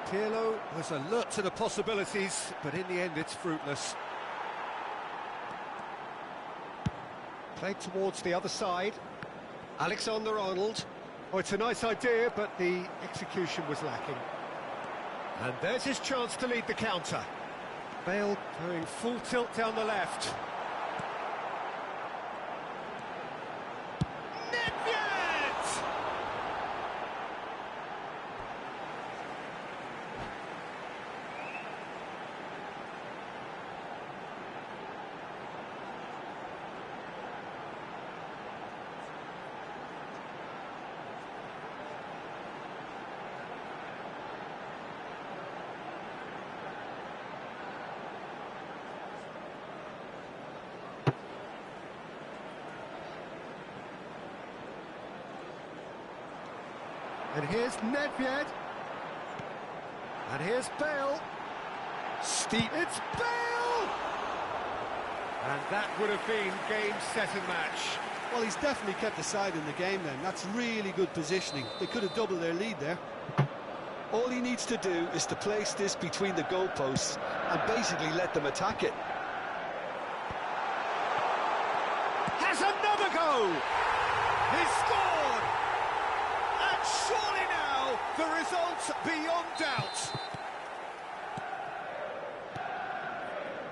S1: Pirlo was alert to the possibilities, but in the end it's fruitless. Played towards the other side. Alexander-Arnold. Oh, it's a nice idea, but the execution was lacking. And there's his chance to lead the counter. Bale going full tilt down the left. Nedved! And here's Nedved. And here's Bale. Steep. It's Bale! And that would have been game, set and match.
S2: Well, he's definitely kept the side in the game then. That's really good positioning. They could have doubled their lead there. All he needs to do is to place this between the goalposts and basically let them attack it.
S1: Has another go! He's scored! And surely now, the result beyond doubt.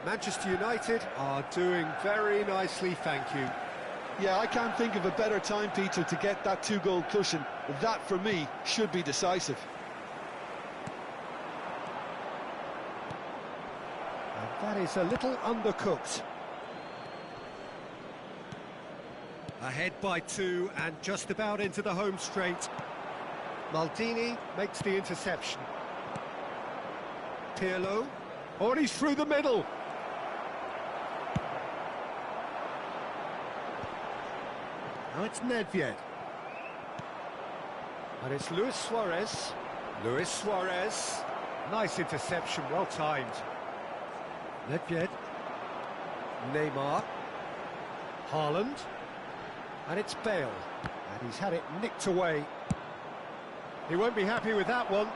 S1: Manchester United are doing very nicely, thank you.
S2: Yeah, I can't think of a better time, Peter, to get that two-goal cushion. That, for me, should be decisive.
S1: And that is a little undercooked. Ahead by 2 and just about into the home straight. Maldini makes the interception. Pirlo. Oh, and he's through the middle. Now it's Nedved. And it's Luis Suarez. Luis Suarez. Nice interception, well timed. Nedved. Neymar. Haaland. And it's Bale. And he's had it nicked away. He won't be happy with that one.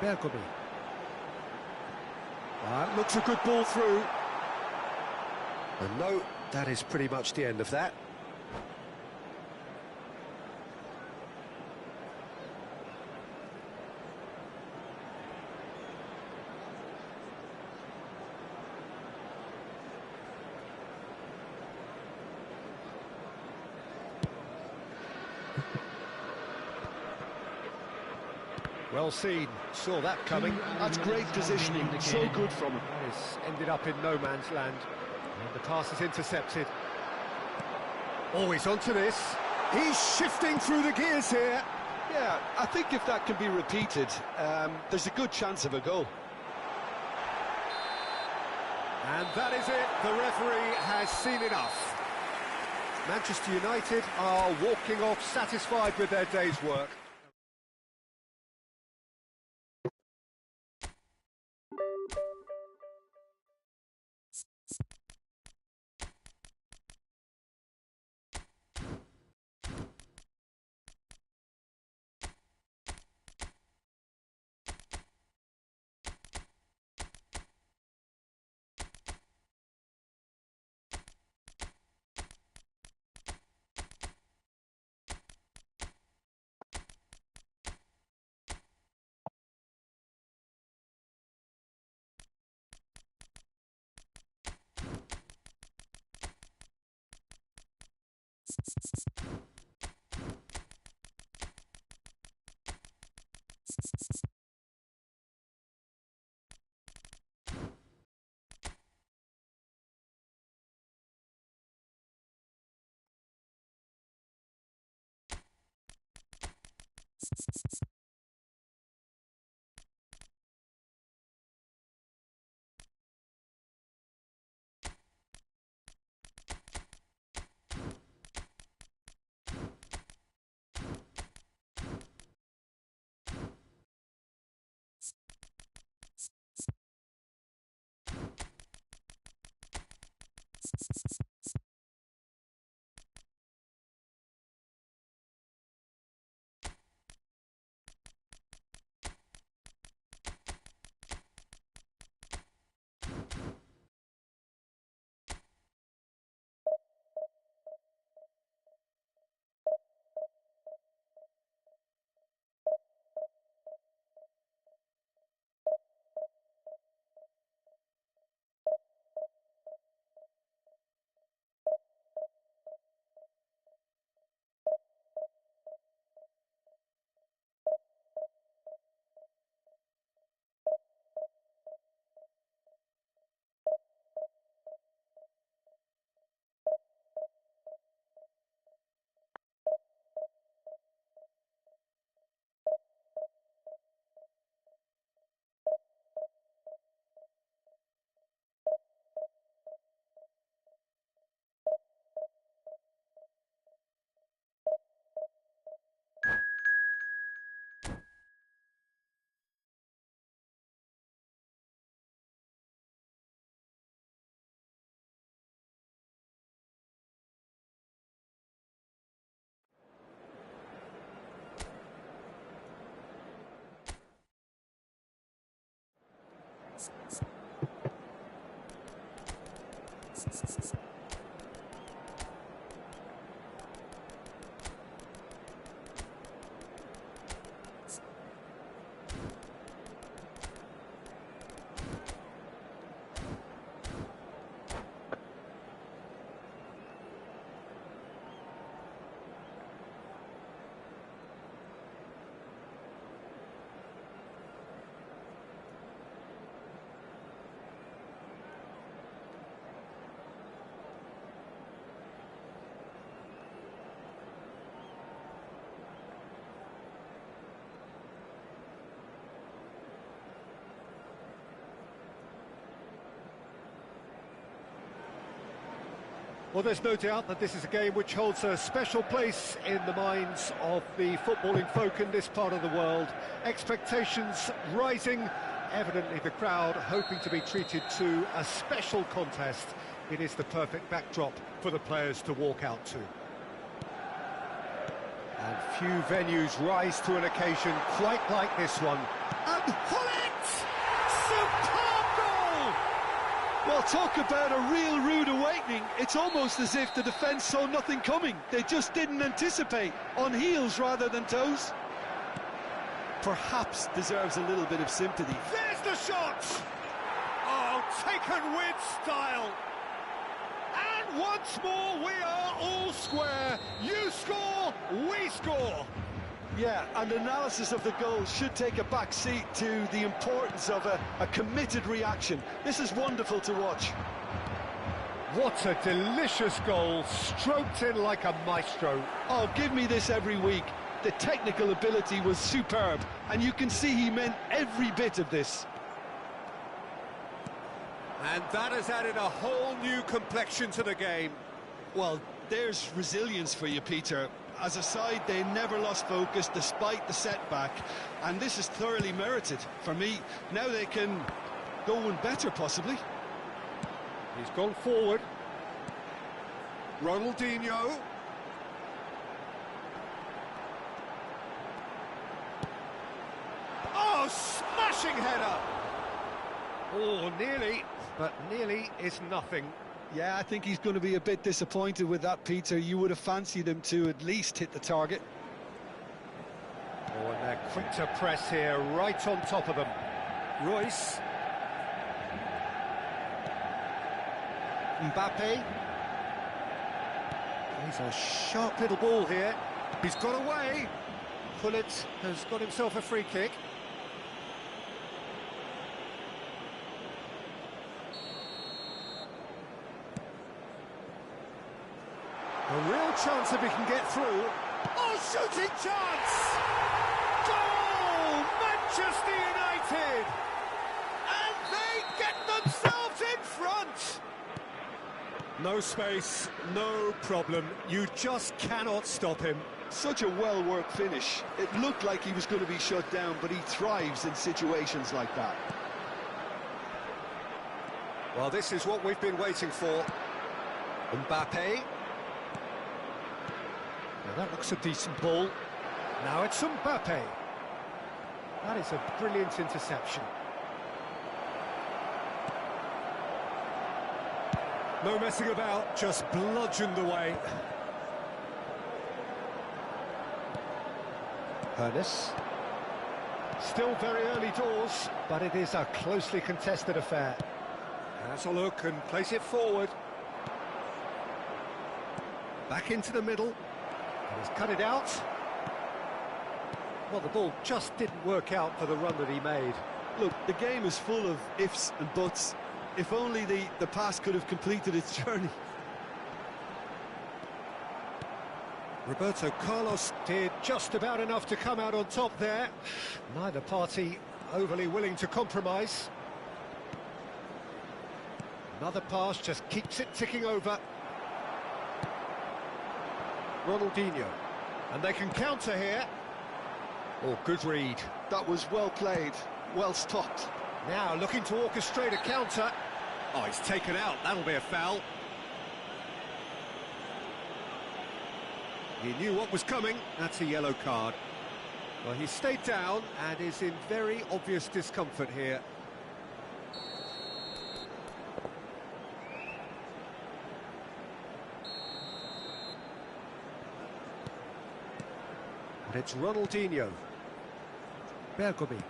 S1: Bergomi. That looks a good ball through. And no, that is pretty much the end of that. Well seen, saw that coming.
S2: That's great positioning, so good from him.
S1: It's ended up in no man's land, and the pass is intercepted. Oh, he's onto this. He's shifting through the gears here.
S2: Yeah, I think if that can be repeated, there's a good chance of a goal.
S1: And that is it, the referee has seen enough. Manchester United are walking off satisfied with their day's work. Well, there's no doubt that this is a game which holds a special place in the minds of the footballing folk in this part of the world. Expectations rising, evidently the crowd hoping to be treated to a special contest. It is the perfect backdrop for the players to walk out to. And few venues rise to an occasion quite like this one. And Hullet! Superb goal!
S2: Well, talk about a real rude awakening. It's almost as if the defence saw nothing coming. They just didn't anticipate, on heels rather than toes. Perhaps deserves a little bit of sympathy.
S1: There's the shot! Oh, taken with style. And once more we are all square. You score, we score.
S2: Yeah, and analysis of the goal should take a back seat to the importance of a committed reaction. This is wonderful to watch.
S1: What a delicious goal, stroked in like a maestro.
S2: Oh, give me this every week. The technical ability was superb, and you can see he meant every bit of this.
S1: And that has added a whole new complexion to the game.
S2: Well, there's resilience for you, Peter. As a side, they never lost focus despite the setback, and this is thoroughly merited. For me, now they can go one better, possibly.
S1: He's gone forward. Ronaldinho. Oh, smashing header! Oh, nearly, but nearly is nothing.
S2: Yeah, I think he's going to be a bit disappointed with that, Peter. You would have fancied him to at least hit the target.
S1: Oh, and they're quick to press here, right on top of them. Royce. Mbappe. He's a sharp little ball here. He's got away. Pullet has got himself a free kick. A real chance if he can get through. Oh, shooting chance! Goal! Manchester United! And they get themselves in front! No space, no problem. You just cannot stop him.
S2: Such a well-worked finish. It looked like he was going to be shut down, but he thrives in situations like that.
S1: Well, this is what we've been waiting for. Mbappe. Now that looks a decent ball. Now it's Mbappe. That is a brilliant interception. No messing about, just bludgeoned away. Ernest. Still very early doors, but it is a closely contested affair. Has a look and plays it forward. Back into the middle. He's cut it out. Well, the ball just didn't work out for the run that he made.
S2: Look, the game is full of ifs and buts. If only the pass could have completed its journey.
S1: Roberto Carlos did just about enough to come out on top there. Neither party overly willing to compromise. Another pass just keeps it ticking over. Ronaldinho. And they can counter here. Oh, good read.
S2: That was well played, well stopped.
S1: Now looking to orchestrate a counter. Oh, he's taken out. That'll be a foul. He knew what was coming. That's a yellow card. Well, he stayed down and is in very obvious discomfort here. And it's Ronaldinho. Bergomi.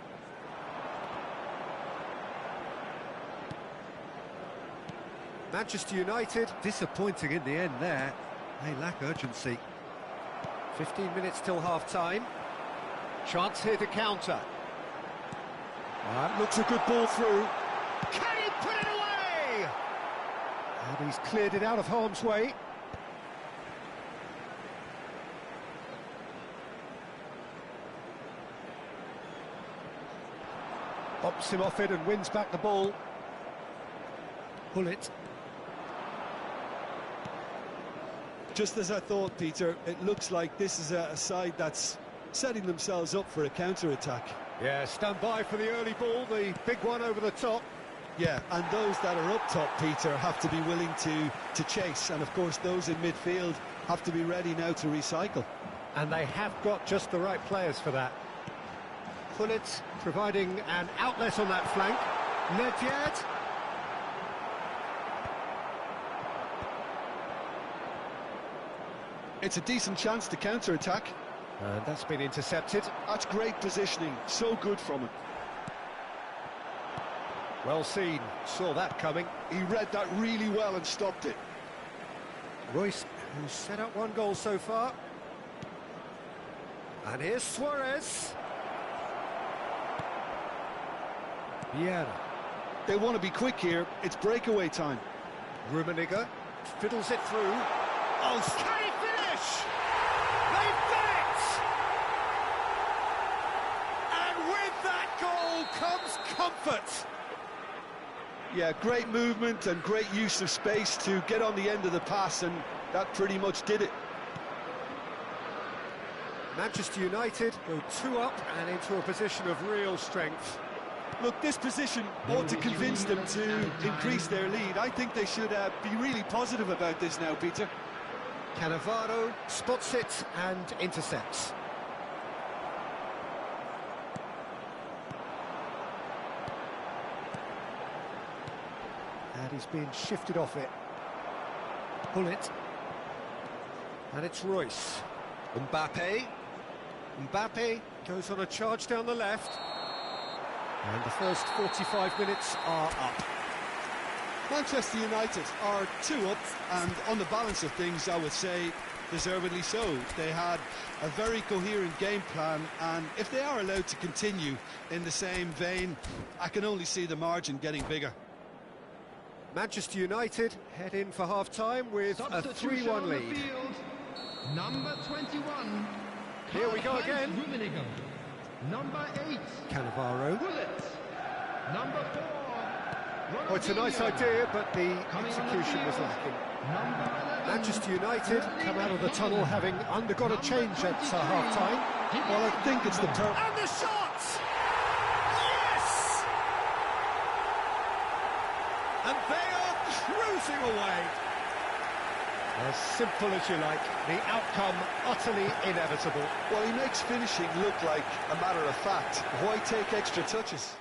S1: Manchester United, disappointing in the end there. They lack urgency. 15 minutes till half-time. Chance here to counter. That looks a good ball through. Can he put it away? And he's cleared it out of harm's way. Bops him off it and wins back the ball. Pullet.
S2: Just as I thought, Peter, it looks like this is a side that's setting themselves up for a counter-attack.
S1: Yeah, stand by for the early ball, the big one over the top.
S2: Yeah, and those that are up top, Peter, have to be willing to chase. And, of course, those in midfield have to be ready now to recycle.
S1: And they have got just the right players for that. Pullet providing an outlet on that flank. Nedved.
S2: It's a decent chance to counter-attack.
S1: And that's been intercepted.
S2: That's great positioning, so good from him.
S1: Well seen, saw that coming.
S2: He read that really well and stopped it.
S1: Royce, who's set up one goal so far. And here's Suarez. Vieira.
S2: They want to be quick here. It's breakaway time.
S1: Rummenigge fiddles it through. Oh, can he finish? They've done it! And with that goal comes comfort.
S2: Yeah, great movement and great use of space to get on the end of the pass, and that pretty much did it.
S1: Manchester United go 2 up and into a position of real strength.
S2: Look, this position ought to convince them to increase their lead. I think they should be really positive about this now, Peter.
S1: Cannavaro spots it and intercepts. And he's being shifted off it. Pull it. And it's Royce. Mbappe goes on a charge down the left. And the first 45 minutes are up.
S2: Manchester United are 2 up, and on the balance of things, I would say deservedly so. They had a very coherent game plan, and if they are allowed to continue in the same vein, I can only see the margin getting bigger.
S1: Manchester United head in for half-time with a 3-1 lead.
S3: Field, number 21.
S1: Here we go again.
S3: Rummenigge. Number 8.
S1: Cannavaro.
S3: Bullet. Number 4.
S1: Oh, it's a nice idea, but the execution was lacking. Manchester United come out of the tunnel having undergone a change at half-time.
S2: Well, I think it's the...
S1: And the shot! Yes! And they are cruising away. As simple as you like, the outcome utterly inevitable.
S2: Well, he makes finishing look like a matter of fact. Why take extra touches?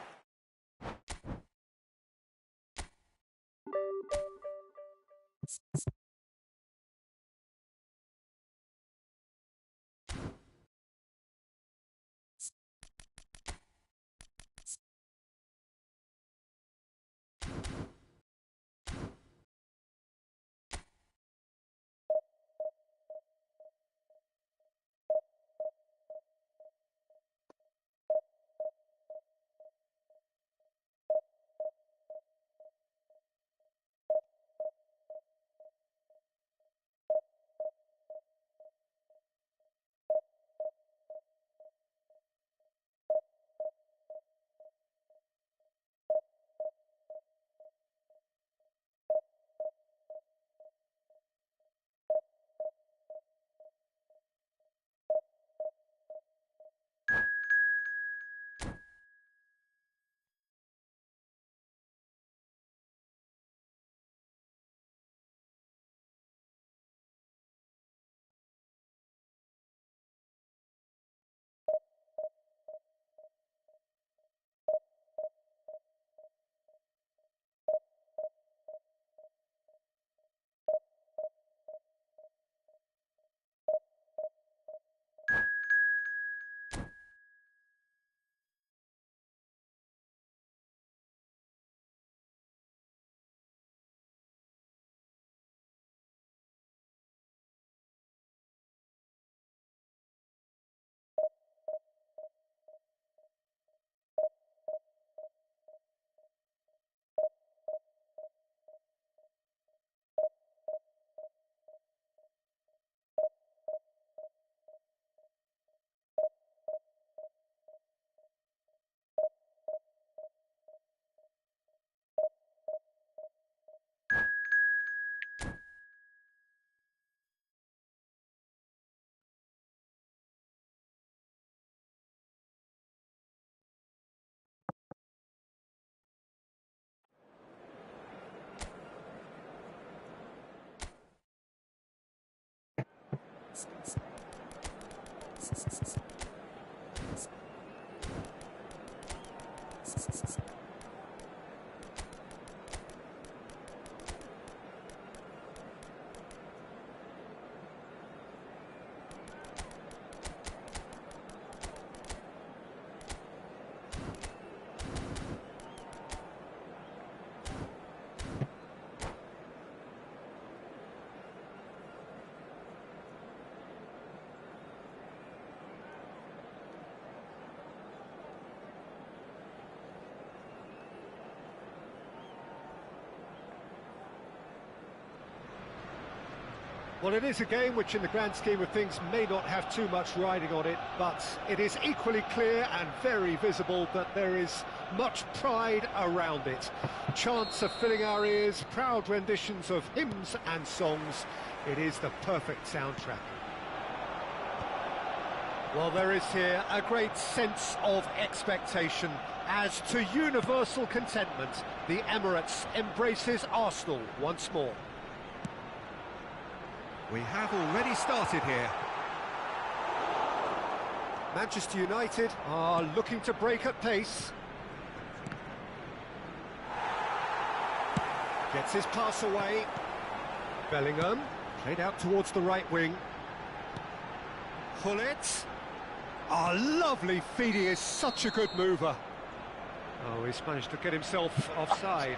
S1: Well, it is a game which in the grand scheme of things may not have too much riding on it, but it is equally clear and very visible that there is much pride around it. Chants are filling our ears, proud renditions of hymns and songs. It is the perfect soundtrack. Well, there is here a great sense of expectation as to universal contentment. The Emirates embraces Arsenal once more.
S4: We have already started here.
S1: Manchester United are looking to break at pace. Gets his pass away. Bellingham, played out towards the right wing. Hullet. Oh, lovely feed, he is such a good mover. Oh, he's managed to get himself offside.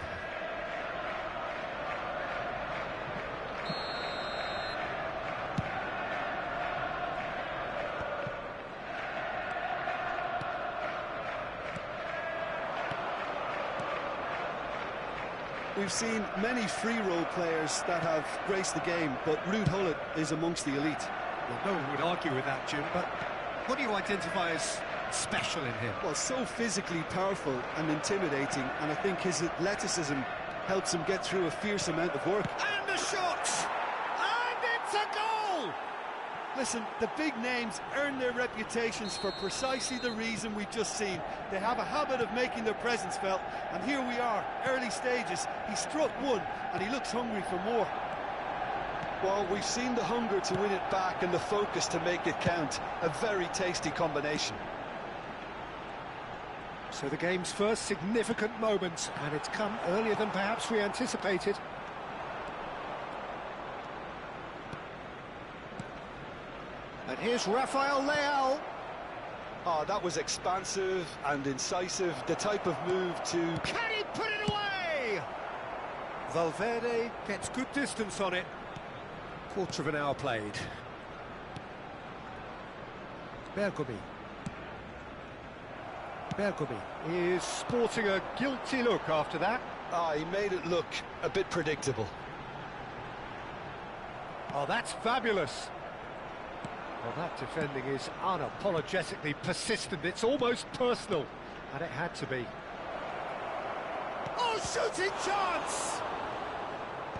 S2: We've seen many free-role players that have graced the game, but Ruud Gullit is amongst the elite.
S4: Well, no one would argue with that, Jim, but what do you identify as special in him?
S2: Well, so physically powerful and intimidating, and I think his athleticism helps him get through a fierce amount of work.
S1: And the shot! And it's a goal!
S2: Listen, the big names earn their reputations for precisely the reason we've just seen. They have a habit of making their presence felt, and here we are, early stages. He struck one, and he looks hungry for more. Well, we've seen the hunger to win it back and the focus to make it count. A very tasty combination.
S1: So the game's first significant moment, and it's come earlier than perhaps we anticipated. And here's Rafael Leao.
S2: Oh, that was expansive and incisive, the type of move to...
S1: Can he put it away? Valverde gets good distance on it. Quarter of an hour played. Bergomi is sporting a guilty look after that.
S2: Ah, he made it look a bit predictable.
S1: Oh, that's fabulous. Well, that defending is unapologetically persistent. It's almost personal, and it had to be. Oh, shooting chance!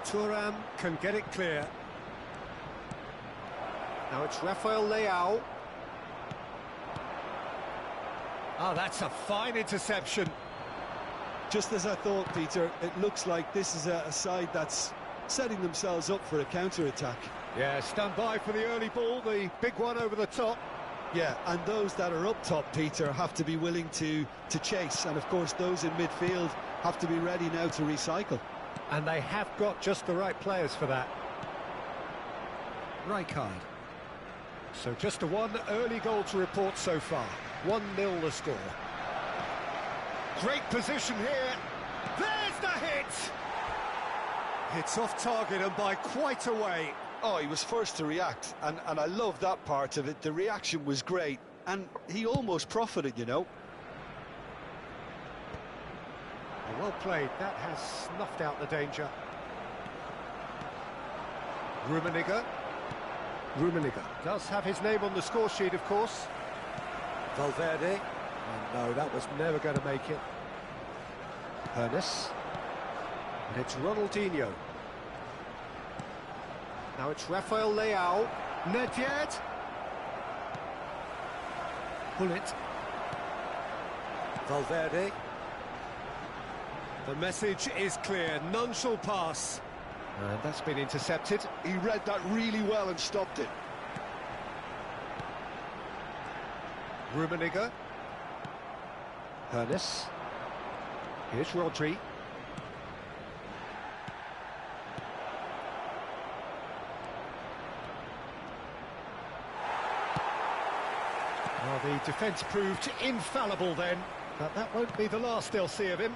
S1: Thuram can get it clear. Now it's Rafael Leao. Oh, that's a fine interception.
S2: Just as I thought, Peter, it looks like this is a side that's setting themselves up for a counter-attack.
S1: Yeah, stand by for the early ball, the big one over the top.
S2: Yeah, and those that are up top, Peter, have to be willing to chase. And, of course, those in midfield have to be ready now to recycle.
S1: And they have got just the right players for that.
S4: Rijkaard.
S1: So just a one early goal to report so far. 1-0 the score. Great position here. There's the hit! It's off target and by quite a way.
S2: Oh, he was first to react, and I love that part of it. The reaction was great, and he almost profited, you know.
S1: Well played, that has snuffed out the danger. Rummenigge does have his name on the score sheet, of course. Valverde, and no, that was never going to make it. Ernest, and it's Ronaldinho. Now it's Rafael Leao. Nedved. Hullet. Valverde. The message is clear, none shall pass. And that's been intercepted.
S2: He read that really well and stopped it.
S1: Rummenigge. Ernest. Here's Rodri. Well, the defence proved infallible then, but that won't be the last they'll see of him.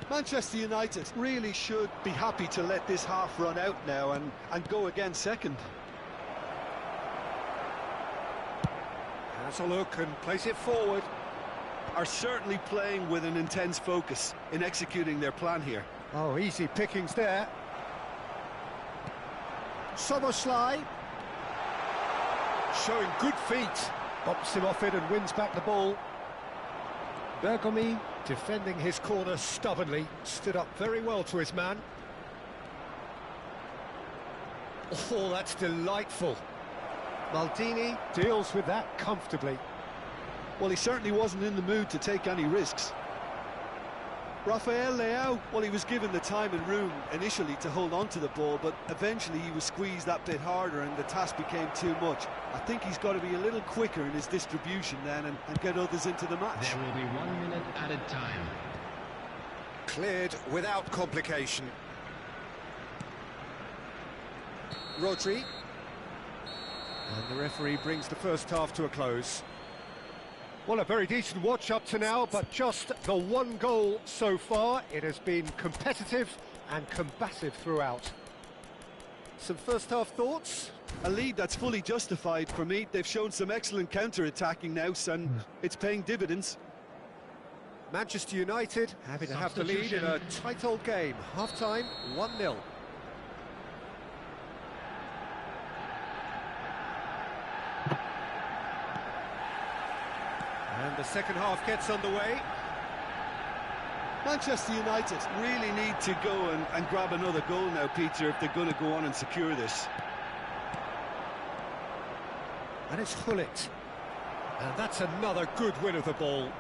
S2: Manchester United really should be happy to let this half run out now and go again second.
S1: Has a look and place it forward.
S2: Are certainly playing with an intense focus in executing their plan here.
S1: Oh, easy pickings there. Soboslai. Showing good feet. Bumps him off it and wins back the ball. Bergomi defending his corner stubbornly. Stood up very well to his man. Oh, that's delightful. Maldini deals with that comfortably.
S2: Well, he certainly wasn't in the mood to take any risks. Rafael Leao, well, he was given the time and room initially to hold on to the ball, but eventually he was squeezed that bit harder and the task became too much. I think he's got to be a little quicker in his distribution then and get others into the match.
S3: There will be 1 minute added time.
S1: Cleared without complication. Rodri. And the referee brings the first half to a close. Well, a very decent watch up to now, but just the one goal so far. It has been competitive and combative throughout. Some first-half thoughts?
S2: A lead that's fully justified for me. They've shown some excellent counter-attacking now, and it's paying dividends.
S1: Manchester United happy to have the lead in a tight old game. Half-time, 1-0. And the second half gets underway.
S2: Manchester United really need to go and grab another goal now, Peter, if they're going to go on and secure this.
S1: And it's Hullet. And that's another good win of the ball.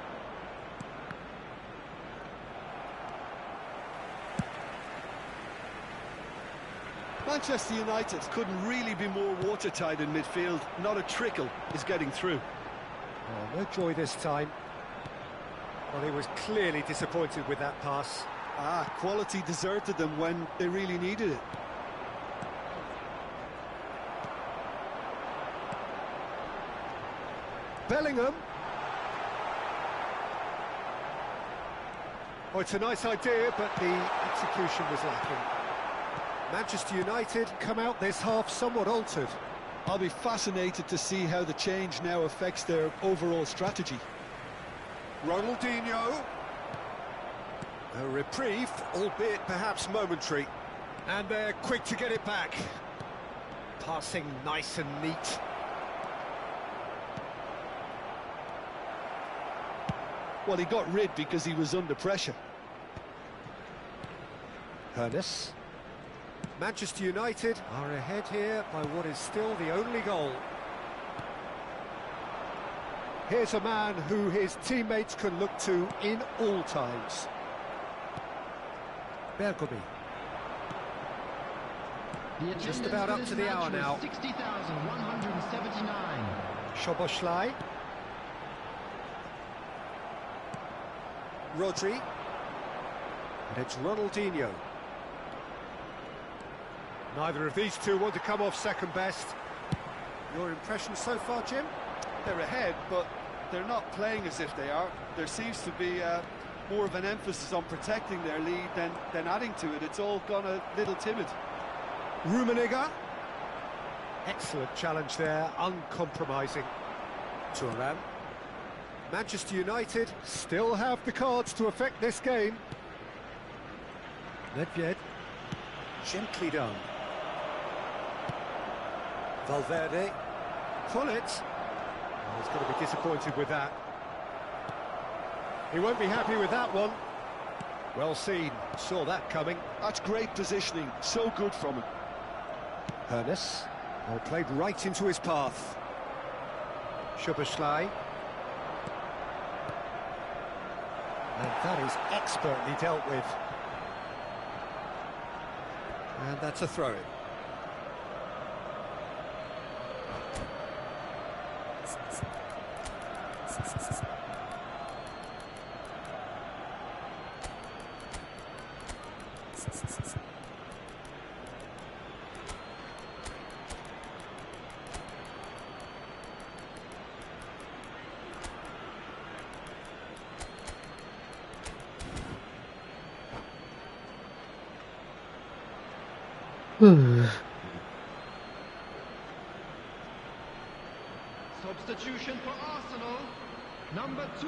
S2: Manchester United couldn't really be more watertight in midfield. Not a trickle is getting through.
S1: Oh, no joy this time. Well, he was clearly disappointed with that pass.
S2: Quality deserted them when they really needed it.
S1: Bellingham. Oh, it's a nice idea, but the execution was lacking. Manchester United come out this half somewhat altered.
S2: I'll be fascinated to see how the change now affects their overall strategy.
S1: Ronaldinho. A reprieve, albeit perhaps momentary. And they're quick to get it back. Passing nice and neat.
S2: Well, he got rid because he was under pressure.
S1: Ernest. Manchester United are ahead here by what is still the only goal. Here's a man who his teammates can look to in all times. Bergomi. Just about up to the hour now.
S3: 60,179.
S1: Soboslai. Rodri. And it's Ronaldinho. Neither of these two want to come off second best. Your impression so far, Jim?
S2: They're ahead, but they're not playing as if they are. There seems to be more of an emphasis on protecting their lead than adding to it. It's all gone a little timid.
S1: Rummenigge. Excellent challenge there, uncompromising. Thuram. Manchester United still have the cards to affect this game. Nedved. Gently done. Valverde. Hullet. Oh, he's going to be disappointed with that. He won't be happy with that one. Well seen, saw that coming.
S2: That's great positioning, so good from him.
S1: Ernest. Oh, played right into his path. Soboslai. And that is expertly dealt with. And that's a throw-in.
S3: Substitution for Arsenal. Number 2,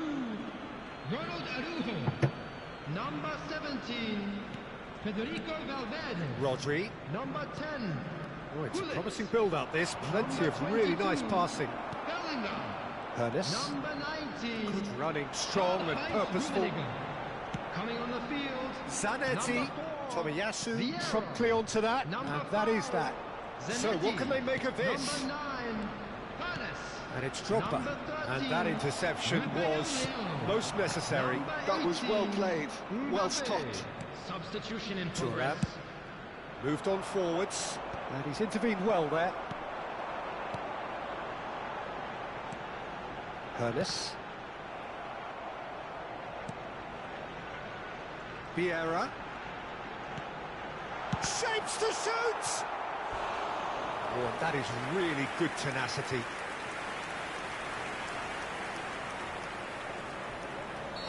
S3: Ronald Araujo. Number 17, Federico Valverde.
S1: Rodri.
S3: Number 10.
S1: Oh, it's a
S3: Gullit.
S1: promising build-up, this. Plenty of really nice passing.
S3: Bellingham.
S1: Ernest.
S3: Number 19.
S1: Good running, strong and purposeful.
S3: Coming on the field.
S1: Zanetti.
S3: Number 4.
S1: Tomiyasu
S3: Vieira.
S1: promptly onto that,
S3: Number
S1: and that is
S3: 5.
S1: that. So
S3: Zanetti.
S1: what can they make of this?
S3: Number 9. Panes.
S1: And it's Drogba.
S3: Number
S1: And
S3: 13.
S1: that interception was most necessary.
S3: Number
S2: That was well
S3: 18.
S2: played, well
S3: Mbappe.
S2: stopped.
S3: Substitution in
S1: Thuram.
S3: progress.
S1: Moved on forwards. And he's intervened well there. Ernest. Vieira. Shapes to shoot! Oh, that is really good tenacity.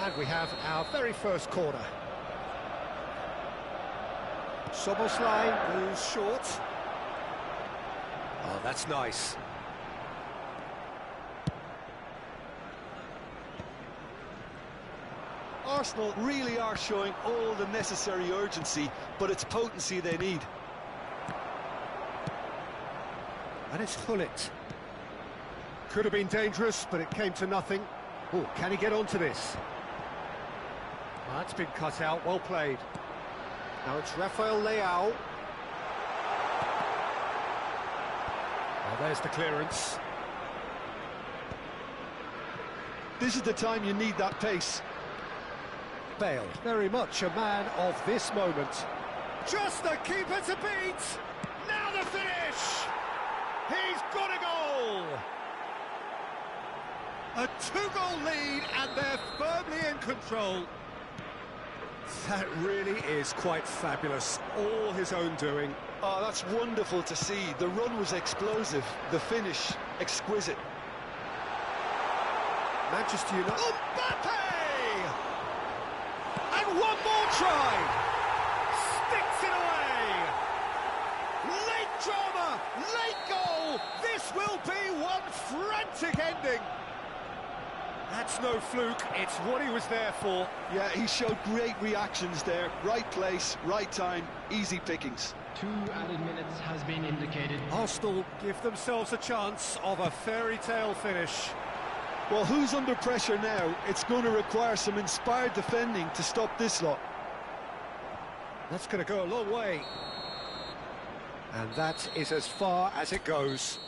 S1: And we have our very first corner. Soboslai moves short. Oh, that's nice.
S2: Arsenal really are showing all the necessary urgency, but it's potency they need.
S1: And it's Gullit. Could have been dangerous, but it came to nothing. Oh, can he get onto this? That's been cut out, well played. Now it's Rafael Leao. Well, there's the clearance.
S2: This is the time you need that pace.
S1: Bale, very much a man of this moment. Just the keeper to beat! Now the finish! He's got a goal! A two-goal lead, and they're firmly in control. That really is quite fabulous, all his own doing.
S2: Oh, that's wonderful to see. The run was explosive, the finish exquisite.
S1: Manchester United. Mbappe! And one more try! Sticks it away! Late drama, late goal! This will be one frantic ending! That's no fluke, it's what he was there for.
S2: Yeah, he showed great reactions there. Right place, right time, easy pickings.
S3: 2 added minutes has been indicated.
S1: Arsenal give themselves a chance of a fairy tale finish.
S2: Well, who's under pressure now? It's going to require some inspired defending to stop this lot.
S1: That's going to go a long way. And that is as far as it goes.